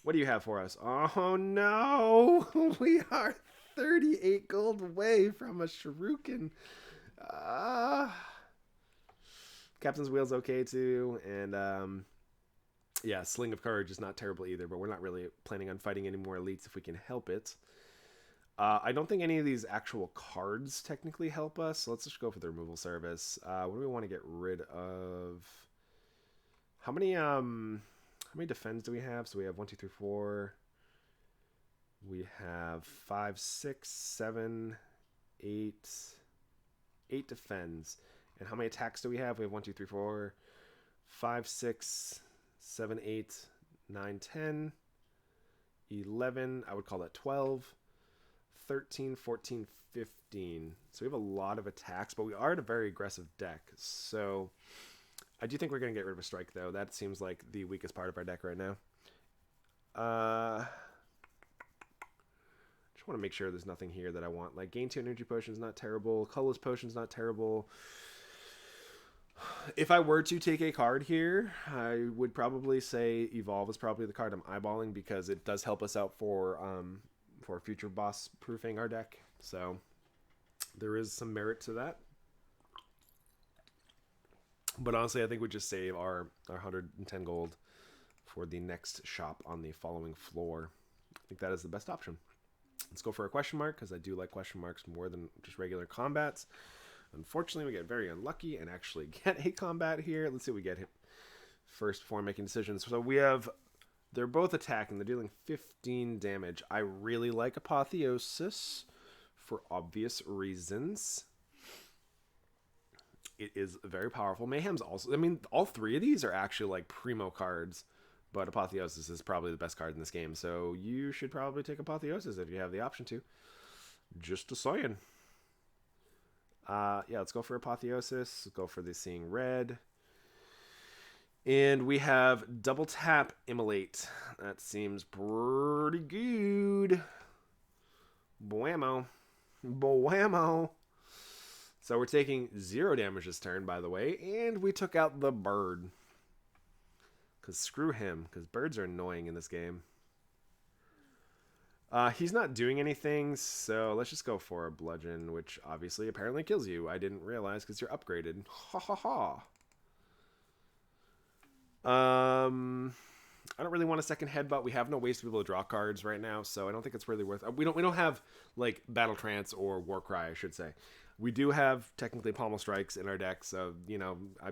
what do you have for us? Oh no, we are 38 gold away from a Shuriken. Captain's Wheel's okay too, and yeah, Sling of Courage is not terrible either, but we're not really planning on fighting any more elites if we can help it. I don't think any of these actual cards technically help us, so let's just go for the removal service. What do we want to get rid of? How many defends do we have? So we have 1, 2, 3, 4. We have 5, 6, 7, 8. 8 defends. And how many attacks do we have? We have 1, 2, 3, 4, 5, 6, 7, 8, 9, 10, 11. I would call that 12. 13, 14, 15. So we have a lot of attacks, but we are in a very aggressive deck. So I do think we're going to get rid of a strike, though. That seems like the weakest part of our deck right now. Just want to make sure there's nothing here that I want. Like, gain 2 energy potions, not terrible. Colorless potions, not terrible. If I were to take a card here, I would probably say Evolve is probably the card I'm eyeballing because it does help us out for future boss proofing our deck. So there is some merit to that. But honestly, I think we just save our 110 gold for the next shop on the following floor. I think that is the best option. Let's go for a question mark because I do like question marks more than just regular combats. Unfortunately, we get very unlucky and actually get a combat here. Let's see what we get first before making decisions. So we have... They're both attacking. They're dealing 15 damage. I really like Apotheosis for obvious reasons. It is very powerful. Mayhem's also... I mean, all 3 of these are actually like primo cards. But Apotheosis is probably the best card in this game. So you should probably take Apotheosis if you have the option to. Just a saying. Yeah, let's go for Apotheosis. Let's go for the Seeing Red. And we have double tap Immolate. That seems pretty good. Bwammo. Bwammo. So we're taking 0 damage this turn, by the way. And we took out the bird. Because screw him. Because birds are annoying in this game. He's not doing anything, so let's just go for a Bludgeon, which obviously apparently kills you. I didn't realize because you're upgraded. Ha ha ha. I I don't really want a second headbutt. We have no ways to be able to draw cards right now, so I don't think it's really worth. We don't have like Battle Trance or Warcry, I should say. We do have technically Pommel Strikes in our deck, so I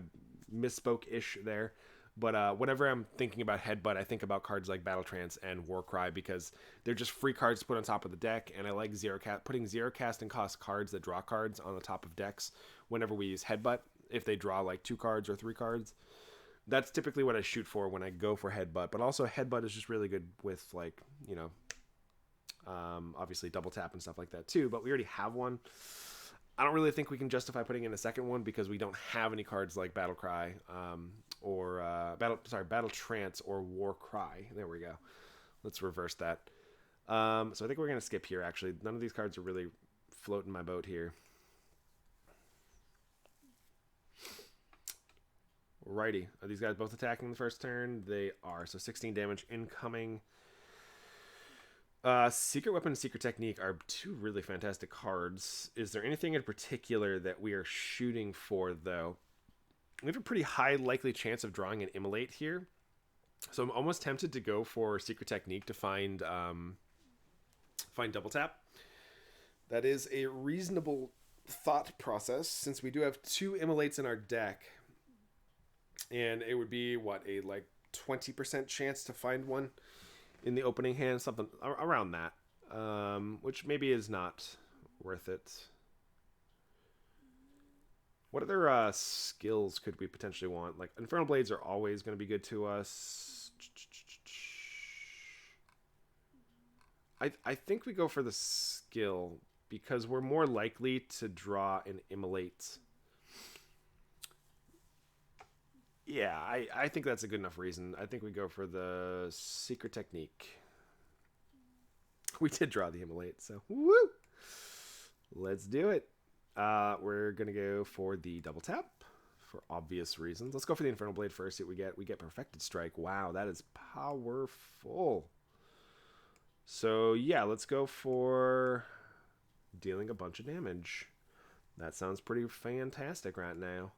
misspoke ish there. But whenever I'm thinking about headbutt, I think about cards like Battle Trance and Warcry because they're just free cards to put on top of the deck, and I like putting zero cast and cost cards that draw cards on the top of decks whenever we use headbutt. If they draw like 2 cards or 3 cards, that's typically what I shoot for when I go for headbutt. But also headbutt is just really good with like obviously double tap and stuff like that too. But we already have one. I don't really think we can justify putting in a second one because we don't have any cards like Battle Cry or Battle Trance or War Cry. There we go. Let's reverse that. So I think we're going to skip here, actually. None of these cards are really floating my boat here. Righty. Are these guys both attacking the first turn? They are. So 16 damage incoming. Secret Weapon and Secret Technique are 2 really fantastic cards. Is there anything in particular that we are shooting for, though? We have a pretty high likely chance of drawing an Immolate here. So I'm almost tempted to go for Secret Technique to find double tap. That is a reasonable thought process since we do have 2 Immolates in our deck. And it would be, what, a like 20% chance to find one in the opening hand, something around that, which maybe is not worth it. What other skills could we potentially want? Like, Infernal Blades are always going to be good to us. I think we go for the skill because we're more likely to draw an Immolate. Yeah, I think that's a good enough reason. I think we go for the Secret Technique. We did draw the Immolate, so woo! Let's do it. We're going to go for the double tap for obvious reasons. Let's go for the Infernal Blade first, see what we get. We get Perfected Strike. Wow, that is powerful. So, yeah, let's go for dealing a bunch of damage. That sounds pretty fantastic right now.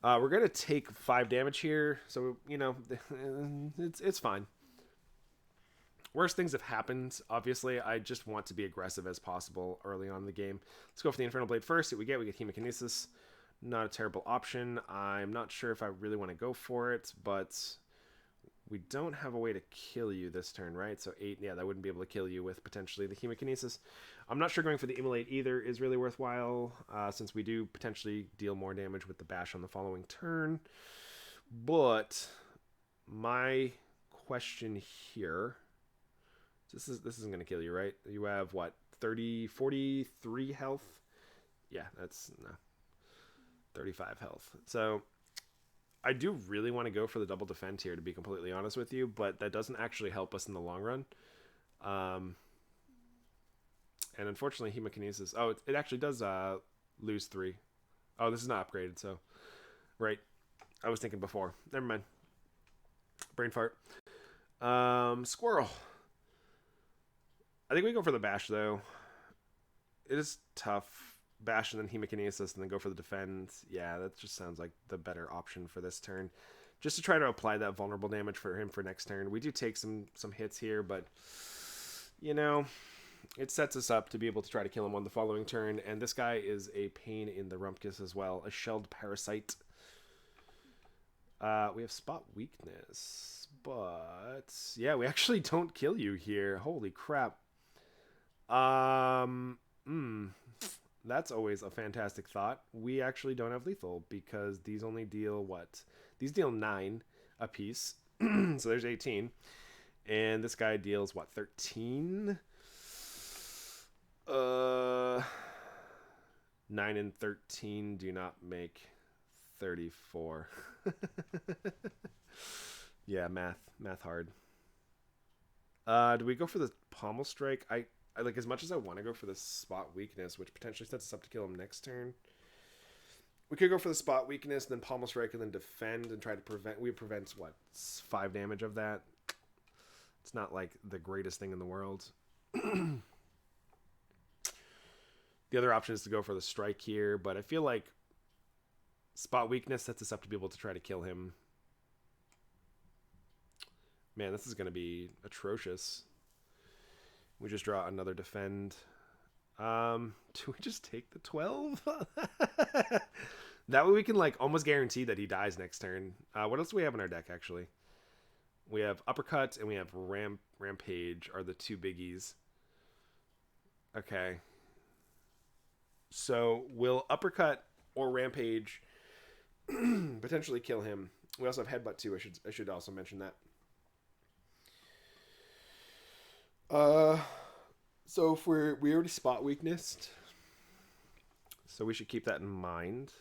We're going to take 5 damage here, so, it's fine. Worst things have happened. Obviously, I just want to be aggressive as possible early on in the game. Let's go for the Infernal Blade first. See what we get. We get Hemokinesis. Not a terrible option. I'm not sure if I really want to go for it, but we don't have a way to kill you this turn, right? So 8, yeah, that wouldn't be able to kill you with potentially the Hemokinesis. I'm not sure going for the Immolate either is really worthwhile, since we do potentially deal more damage with the Bash on the following turn. But my question here... This isn't going to kill you, right? You have, what, 43 health? Yeah, that's, no, 35 health. So, I do really want to go for the double defend here, to be completely honest with you, but that doesn't actually help us in the long run. And unfortunately, Hemokinesis... Oh, it actually does lose 3. Oh, this is not upgraded, so... Right. I was thinking before. Never mind. Brain fart. Squirrel. I think we go for the Bash, though. It is tough. Bash and then Hemokinesis and then go for the defend. Yeah, that just sounds like the better option for this turn. Just to try to apply that vulnerable damage for him for next turn. We do take some hits here, but, it sets us up to be able to try to kill him on the following turn. And this guy is a pain in the rumpus as well. A Shelled Parasite. We have Spot Weakness. But, yeah, we actually don't kill you here. Holy crap. That's always a fantastic thought. We actually don't have lethal because these only deal what? These deal 9 apiece. So there's 18. And this guy deals what? 13? 9 and 13 do not make 34. Yeah, math hard. Do we go for the Pommel Strike? I like, as much as I want to go for the Spot Weakness, which potentially sets us up to kill him next turn. We could go for the Spot Weakness, then Pommel Strike, and then defend and try to prevent. We prevent, what, 5 damage of that? It's not like the greatest thing in the world. The other option is to go for the Strike here, but I feel like Spot Weakness sets us up to be able to try to kill him. Man, this is going to be atrocious. We just draw another defend. Do we just take the 12? That way we can like almost guarantee that he dies next turn. What else do we have in our deck actually? We have uppercut and we have rampage are the two biggies. Okay. So will uppercut or rampage potentially kill him? We also have headbutt too. I should also mention that. So if we already spot weaknessed, so we should keep that in mind.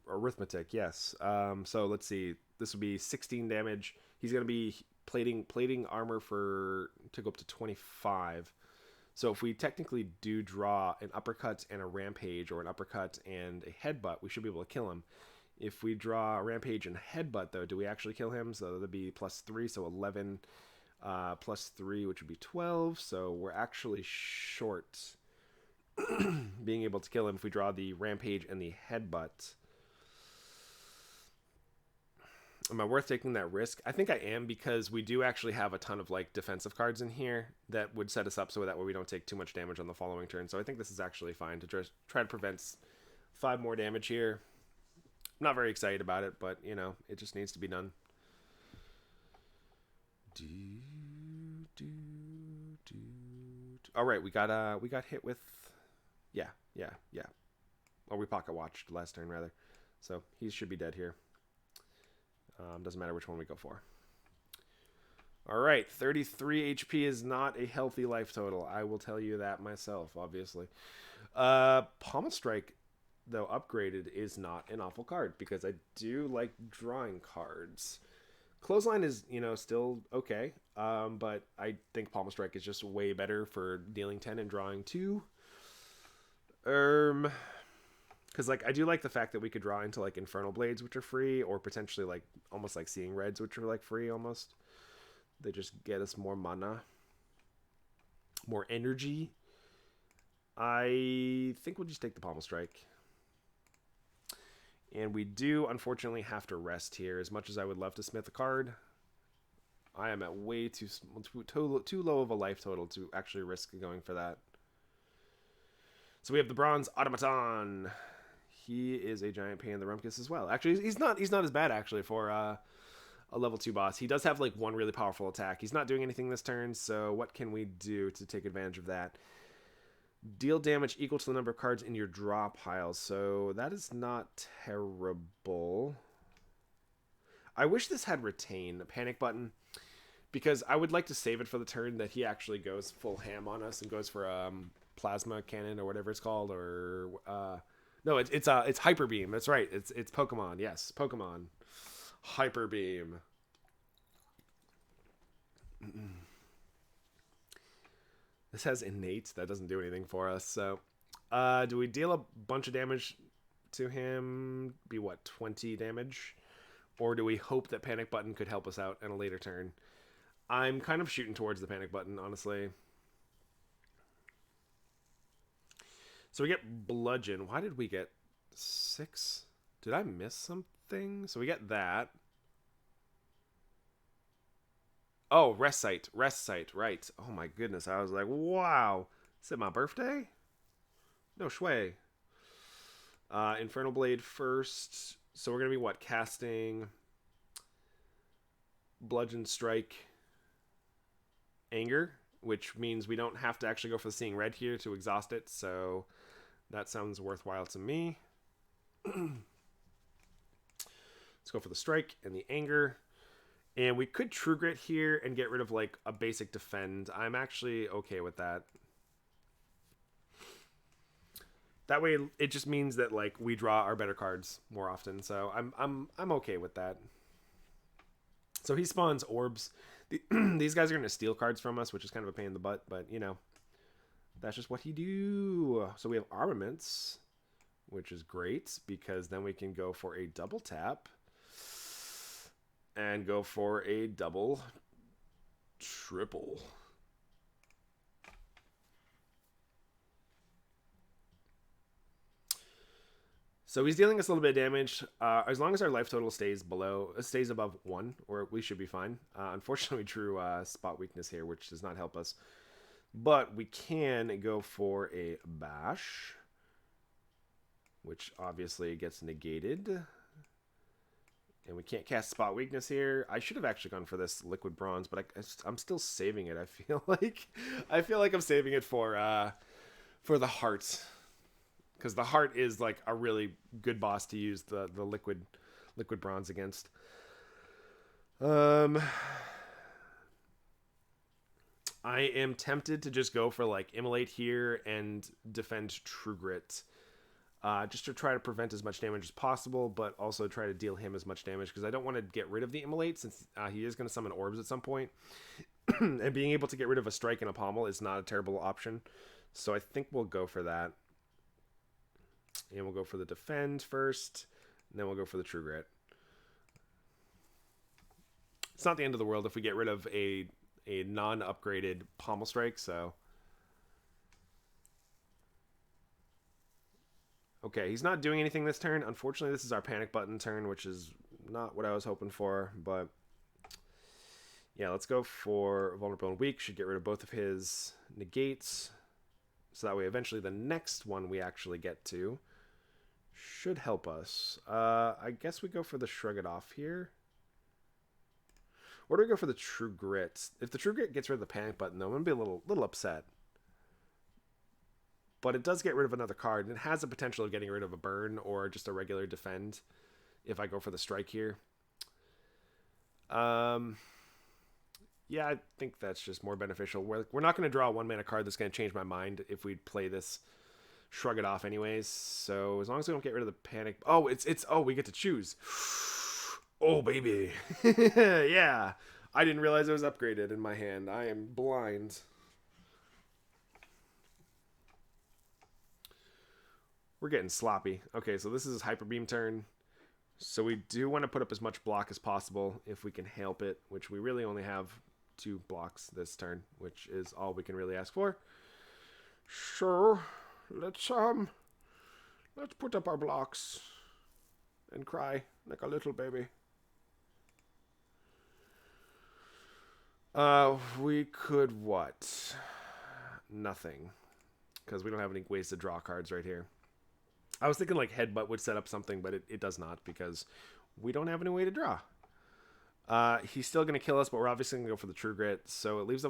Arithmetic, yes. So let's see. This would be 16 damage. He's gonna be plating armor to go up to 25. So if we technically do draw an uppercut and a rampage, or an uppercut and a headbutt, we should be able to kill him. If we draw a rampage and headbutt, though, do we actually kill him? So that'd be +3, so 11 +3, which would be 12. So we're actually short being able to kill him if we draw the rampage and the headbutt. Am I worth taking that risk? I think I am, because we do actually have a ton of like defensive cards in here that would set us up so that way we don't take too much damage on the following turn. So I think this is actually fine to just try to prevent 5 more damage here. I'm not very excited about it, but you know, it just needs to be done. All right, we got hit with, yeah. Or we pocket watched last turn rather, so he should be dead here. Doesn't matter which one we go for. All right, 33 HP is not a healthy life total. I will tell you that myself, obviously. Pommel Strike, though upgraded, is not an awful card because I do like drawing cards. Clothesline is, you know, still okay, but I think Pommel Strike is just way better for dealing 10 and drawing 2. Because like I do like the fact that we could draw into like Infernal Blades, which are free, or potentially like almost like Seeing Reds, which are like free almost. They just get us more mana, more energy. I think we'll just take the Pommel Strike. And we do, unfortunately, have to rest here. As much as I would love to smith a card, I am at way too low of a life total to actually risk going for that. So we have the Bronze Automaton. He is a giant pain in the rumpus as well. Actually, he's not as bad actually for a level 2 boss. He does have like one really powerful attack. He's not doing anything this turn, so what can we do to take advantage of that? Deal damage equal to the number of cards in your draw pile. So that is not terrible. I wish this had retain, a panic button, because I would like to save it for the turn that he actually goes full ham on us and goes for plasma cannon or whatever it's called, or no, it's hyper beam. That's right. It's Pokemon. Yes, Pokemon. Hyper beam. This has innate. That doesn't do anything for us. So, do we deal a bunch of damage to him? Be what, 20 damage? Or do we hope that Panic Button could help us out in a later turn? I'm kind of shooting towards the Panic Button, honestly. So we get Bludgeon. Why did we get 6? Did I miss something? So we get that. Oh, Rest Site, right. Oh my goodness, I was like, wow. Is it my birthday? No shway. Infernal Blade first. So we're going to be, what, casting Bludgeon Strike Anger, which means we don't have to actually go for the Seeing Red here to exhaust it, so that sounds worthwhile to me. Let's go for the Strike and the Anger. And we could True Grit here and get rid of like a basic defend. I'm actually okay with that. That way it just means that like we draw our better cards more often. So I'm okay with that. So he spawns orbs. These guys are going to steal cards from us, which is kind of a pain in the butt, but you know, that's just what he do. So we have armaments, which is great because then we can go for a double tap. And go for a double triple. So he's dealing us a little bit of damage. As long as our life total stays above 1, or we should be fine. Unfortunately, we drew spot weakness here, which does not help us. But we can go for a bash, which obviously gets negated. And we can't cast spot weakness here. I should have actually gone for this liquid bronze, but I'm still saving it. I feel like I'm saving it for the heart, because the heart is like a really good boss to use the liquid bronze against. I am tempted to just go for like Immolate here and defend True Grit. Just to try to prevent as much damage as possible, but also try to deal him as much damage, because I don't want to get rid of the Immolate, since he is going to summon orbs at some point. And being able to get rid of a strike and a pommel is not a terrible option. So I think we'll go for that. And we'll go for the defend first, and then we'll go for the True Grit. It's not the end of the world if we get rid of a non-upgraded pommel strike, so... Okay, he's not doing anything this turn. Unfortunately, this is our panic button turn, which is not what I was hoping for, but yeah, let's go for vulnerable and weak. Should get rid of both of his negates, so that way eventually the next one we actually get to should help us. I guess we go for the shrug it off here. Or do we go for the True Grit? If the True Grit gets rid of the panic button, though, I'm going to be a little upset. But it does get rid of another card, and it has the potential of getting rid of a burn or just a regular defend if I go for the strike here. Yeah, I think that's just more beneficial. We're not going to draw a 1-mana card that's going to change my mind if we play this shrug it off anyways. So as long as we don't get rid of the panic... Oh, we get to choose. Oh, baby. Yeah. I didn't realize it was upgraded in my hand. I am blind. We're getting sloppy. Okay, so this is his Hyper Beam turn. So we do want to put up as much block as possible if we can help it, which we really only have 2 blocks this turn, which is all we can really ask for. Sure, let's put up our blocks and cry like a little baby. We could what? Nothing, because we don't have any ways to draw cards right here. I was thinking like Headbutt would set up something, but it does not, because we don't have any way to draw. He's still going to kill us, but we're obviously going to go for the True Grit. So it leaves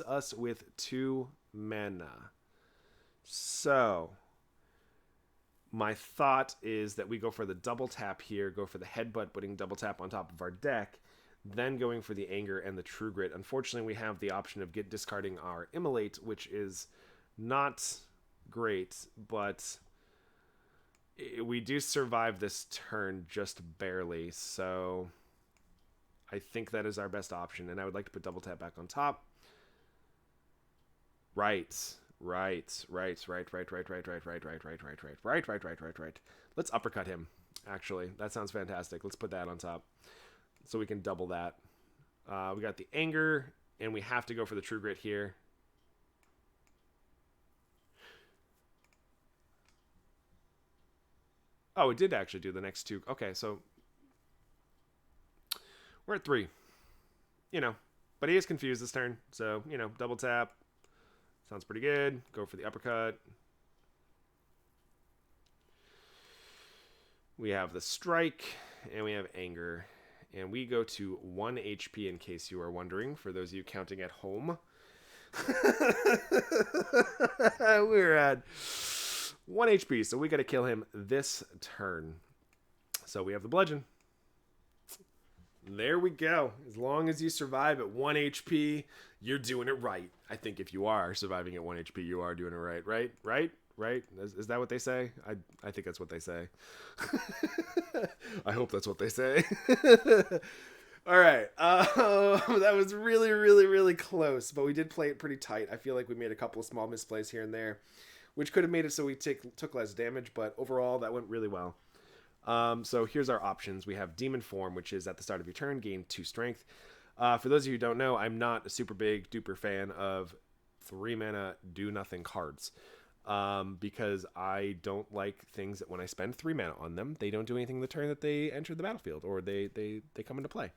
us with 2 mana. So my thought is that we go for the double tap here, go for the Headbutt, putting double tap on top of our deck, then going for the Anger and the True Grit. Unfortunately, we have the option of discarding our Immolate, which is not great, but we do survive this turn just barely, so I think that is our best option, and I would like to put double tap back on top. Right. Let's uppercut him, actually. That sounds fantastic. Let's put that on top so we can double that. We got the Anger, and we have to go for the True Grit here. Oh, it did actually do the next 2. Okay, so we're at 3. But he is confused this turn. So, double tap. Sounds pretty good. Go for the uppercut. We have the strike, and we have Anger. And we go to 1 HP, in case you are wondering, for those of you counting at home. We're at 1 HP, so we got to kill him this turn. So we have the bludgeon. There we go. As long as you survive at 1 HP, you're doing it right. I think if you are surviving at 1 HP, you are doing it right. Right? Is that what they say? I think that's what they say. I hope that's what they say. All right. That was really, really, really close, but we did play it pretty tight. I feel like we made a couple of small misplays here and there, which could have made it so we took less damage, but overall that went really well. So here's our options. We have Demon Form, which is at the start of your turn, gain 2 strength. For those of you who don't know, I'm not a super big duper fan of 3 mana do nothing cards. because I don't like things that when I spend 3 mana on them, they don't do anything the turn that they enter the battlefield or they come into play.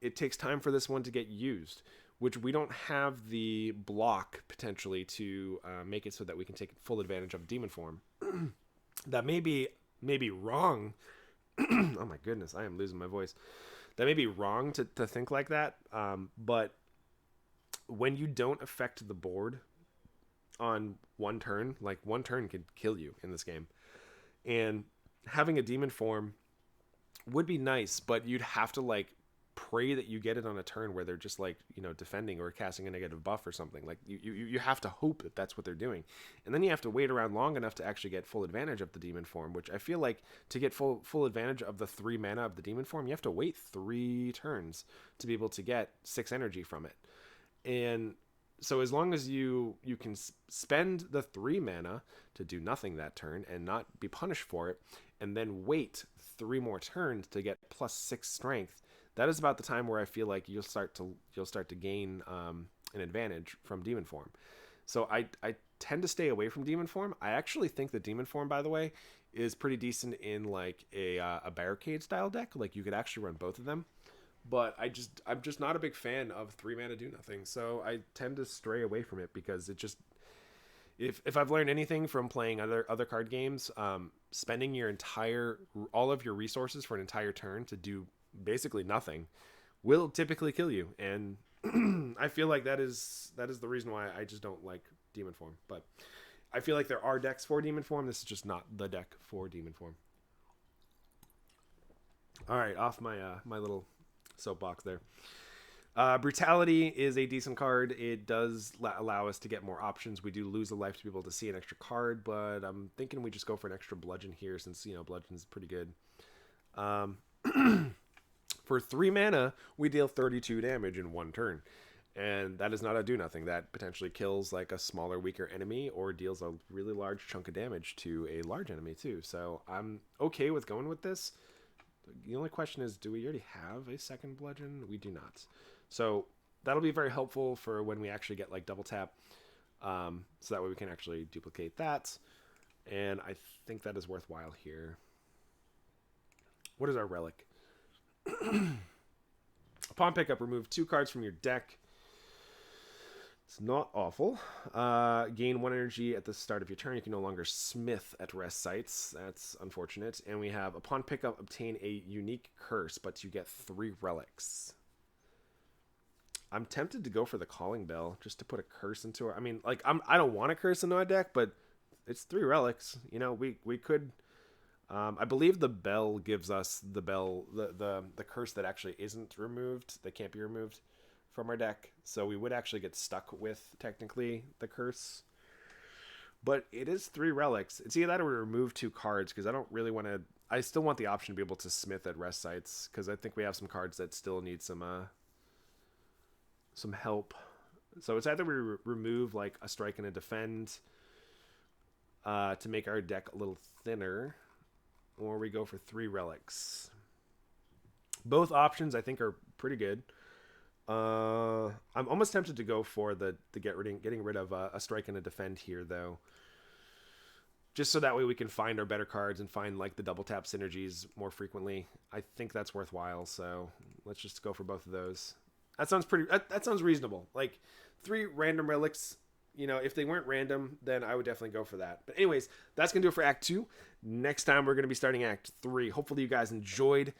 It takes time for this one to get used, which we don't have the block potentially to make it so that we can take full advantage of demon form. That may be wrong. Oh my goodness, I am losing my voice. That may be wrong to think like that, but when you don't affect the board on one turn, like one turn could kill you in this game, and having a demon form would be nice, but you'd have to like pray that you get it on a turn where they're just like, you know, defending or casting a negative buff or something. Like you have to hope that that's what they're doing, and then you have to wait around long enough to actually get full advantage of the demon form, which I feel like to get full advantage of the 3 mana of the demon form, you have to wait 3 turns to be able to get 6 energy from it. And so as long as you can spend the 3 mana to do nothing that turn and not be punished for it, and then wait 3 more turns to get +6 strength, that is about the time where I feel like you'll start to gain an advantage from demon form. So I tend to stay away from demon form. I actually think the demon form, by the way, is pretty decent in like a barricade style deck. Like you could actually run both of them. But I'm just not a big fan of 3 mana do nothing. So I tend to stray away from it because it just, if I've learned anything from playing other card games, spending all of your resources for an entire turn to do basically nothing will typically kill you. And I feel like that is the reason why I just don't like demon form. But I feel like there are decks for demon form. This is just not the deck for demon form. All right, off my my little soapbox there. Brutality is a decent card. It does allow us to get more options. We do lose a life to be able to see an extra card, but I'm thinking we just go for an extra bludgeon here since, you know, bludgeon is pretty good. For 3 mana, we deal 32 damage in 1 turn. And that is not a do nothing. That potentially kills like a smaller, weaker enemy or deals a really large chunk of damage to a large enemy too. So I'm okay with going with this. The only question is, do we already have a second bludgeon? We do not. So that'll be very helpful for when we actually get like double tap. So that way we can actually duplicate that. And I think that is worthwhile here. What is our relic? Upon pickup, remove 2 cards from your deck. It's not awful. Gain 1 energy at the start of your turn. You can no longer smith at rest sites. That's unfortunate. And we have, upon pickup, obtain a unique curse, but you get 3 relics. I'm tempted to go for the Calling Bell just to put a curse into her. I mean, like, I don't want a curse into my deck, but it's 3 relics. You know, we could. I believe the bell gives us the curse that actually isn't removed, that can't be removed from our deck. So we would actually get stuck with technically the curse. But it is 3 relics. It's either that or we remove 2 cards because I don't really want to. I still want the option to be able to smith at rest sites because I think we have some cards that still need some help. So it's either we remove like a strike and a defend to make our deck a little thinner, or we go for 3 relics. Both options I think are pretty good. I'm almost tempted to go for the getting rid of a strike and a defend here though. Just so that way we can find our better cards and find like the double tap synergies more frequently. I think that's worthwhile, so let's just go for both of those. That sounds reasonable. Like 3 random relics. You know, if they weren't random, then I would definitely go for that. But anyways, that's going to do it for Act 2. Next time, we're going to be starting Act 3. Hopefully, you guys enjoyed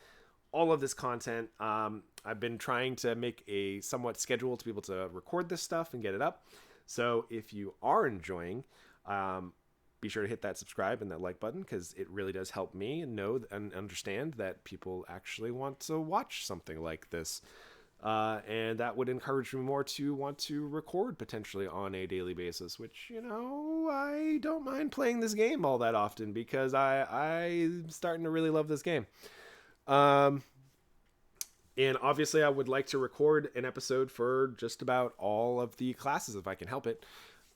all of this content. I've been trying to make a somewhat schedule to be able to record this stuff and get it up. So if you are enjoying, be sure to hit that subscribe and that like button because it really does help me know and understand that people actually want to watch something like this. And that would encourage me more to want to record potentially on a daily basis, which, you know, I don't mind playing this game all that often because I'm starting to really love this game. And obviously I would like to record an episode for just about all of the classes if I can help it.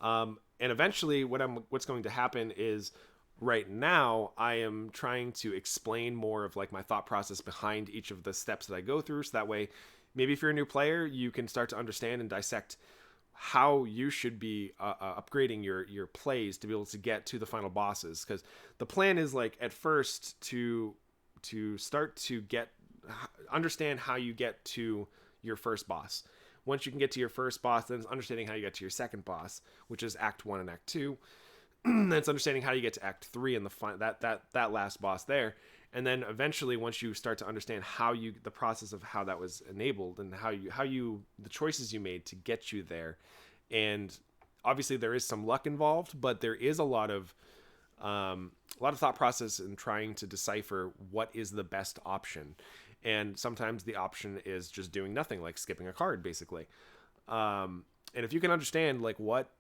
And eventually what's going to happen is right now I am trying to explain more of like my thought process behind each of the steps that I go through. So that way, maybe if you're a new player, you can start to understand and dissect how you should be upgrading your plays to be able to get to the final bosses. Because the plan is like at first to start to get understand how you get to your first boss. Once you can get to your first boss, then it's understanding how you get to your second boss, which is Act 1 and Act 2. Then it's understanding how you get to Act 3 and that last boss there. And then eventually, once you start to understand the process of how that was enabled and how you the choices you made to get you there, and obviously there is some luck involved, but there is a lot of thought process in trying to decipher what is the best option. And sometimes the option is just doing nothing, like skipping a card, basically. And if you can understand like what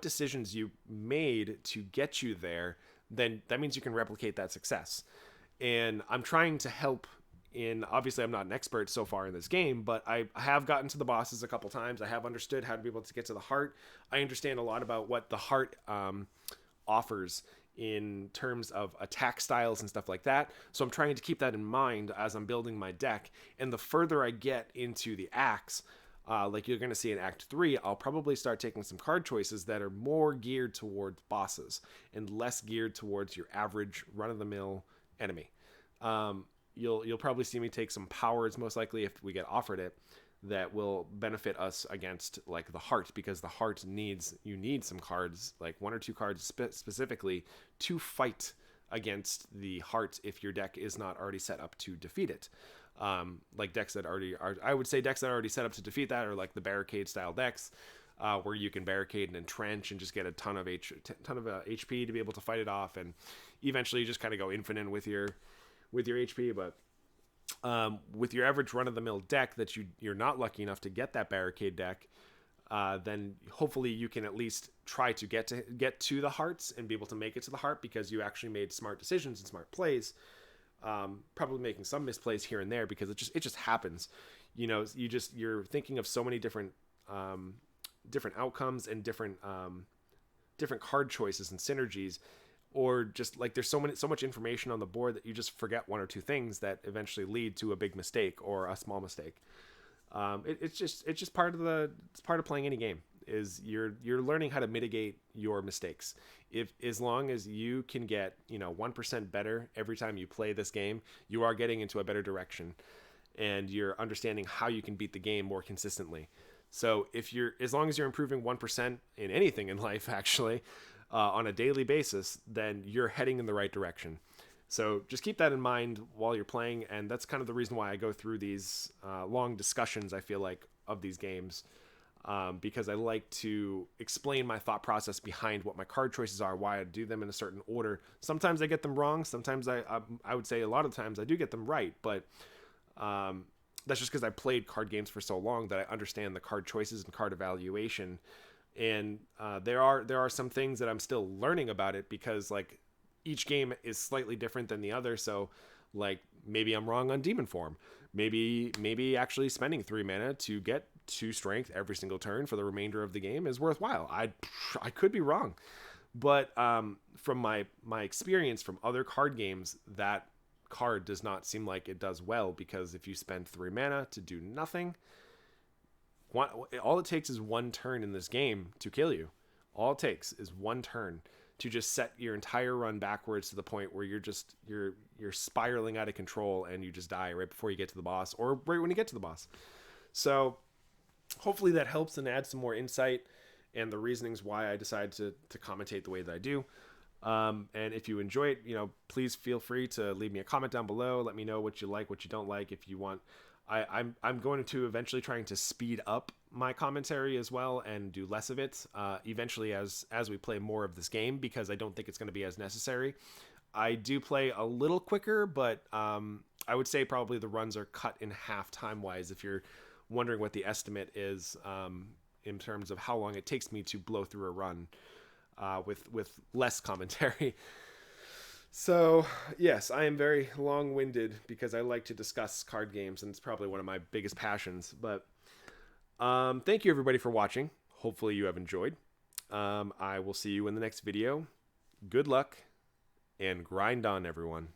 decisions you made to get you there, then that means you can replicate that success. And I'm trying to help obviously I'm not an expert so far in this game, but I have gotten to the bosses a couple times. I have understood how to be able to get to the heart. I understand a lot about what the heart offers in terms of attack styles and stuff like that. So I'm trying to keep that in mind as I'm building my deck. And the further I get into the acts, like you're going to see in Act 3, I'll probably start taking some card choices that are more geared towards bosses and less geared towards your average run-of-the-mill enemy. You'll probably see me take some powers, most likely if we get offered it, that will benefit us against like the heart, because the heart you need some cards, like 1 or 2 cards specifically, to fight against the heart if your deck is not already set up to defeat it. Like decks that already are, I would say decks that are already set up to defeat that are like the barricade style decks, where you can barricade and entrench and just get a ton of HP to be able to fight it off, and eventually you just kind of go infinite with your HP. But with your average run-of-the-mill deck that you're not lucky enough to get that barricade deck, then hopefully you can at least try to get to the hearts and be able to make it to the heart because you actually made smart decisions and smart plays. Probably making some misplays here and there because it just happens. You know, you're thinking of so many different outcomes and different card choices and synergies, or just like there's so much information on the board that you just forget 1 or 2 things that eventually lead to a big mistake or a small mistake. It's just part of playing any game, is you're learning how to mitigate your mistakes. As long as you can get 1% better every time you play this game, you are getting into a better direction, and you're understanding how you can beat the game more consistently. So as long as you're improving 1% in anything in life, actually, on a daily basis, then you're heading in the right direction. So just keep that in mind while you're playing, and that's kind of the reason why I go through these long discussions, I feel like, of these games, because I like to explain my thought process behind what my card choices are, why I do them in a certain order. Sometimes I get them wrong. Sometimes I would say a lot of times I do get them right, but that's just because I played card games for so long that I understand the card choices and card evaluation. And there are some things that I'm still learning about it, because like each game is slightly different than the other. So like maybe I'm wrong on demon form. Maybe actually spending 3 mana to get 2 strength every single turn for the remainder of the game is worthwhile. I could be wrong, but from my experience from other card games, that card does not seem like it does well, because if you spend 3 mana to do nothing, all it takes is 1 turn in this game to kill you. All it takes is 1 turn to just set your entire run backwards to the point where you're spiraling out of control and you just die right before you get to the boss, or right when you get to the boss. So hopefully that helps and adds some more insight and the reasonings why I decided to commentate the way that I do. And if you enjoy it, please feel free to leave me a comment down below. Let me know what you like, what you don't like. If you want, I'm going to eventually trying to speed up my commentary as well and do less of it eventually as we play more of this game, because I don't think it's going to be as necessary. I do play a little quicker, but I would say probably the runs are cut in half time wise, if you're wondering what the estimate is in terms of how long it takes me to blow through a run with less commentary. So yes, I am very long-winded because I like to discuss card games, and it's probably one of my biggest passions. But thank you everybody for watching. Hopefully you have enjoyed. I will see you in the next video. Good luck and grind on, everyone.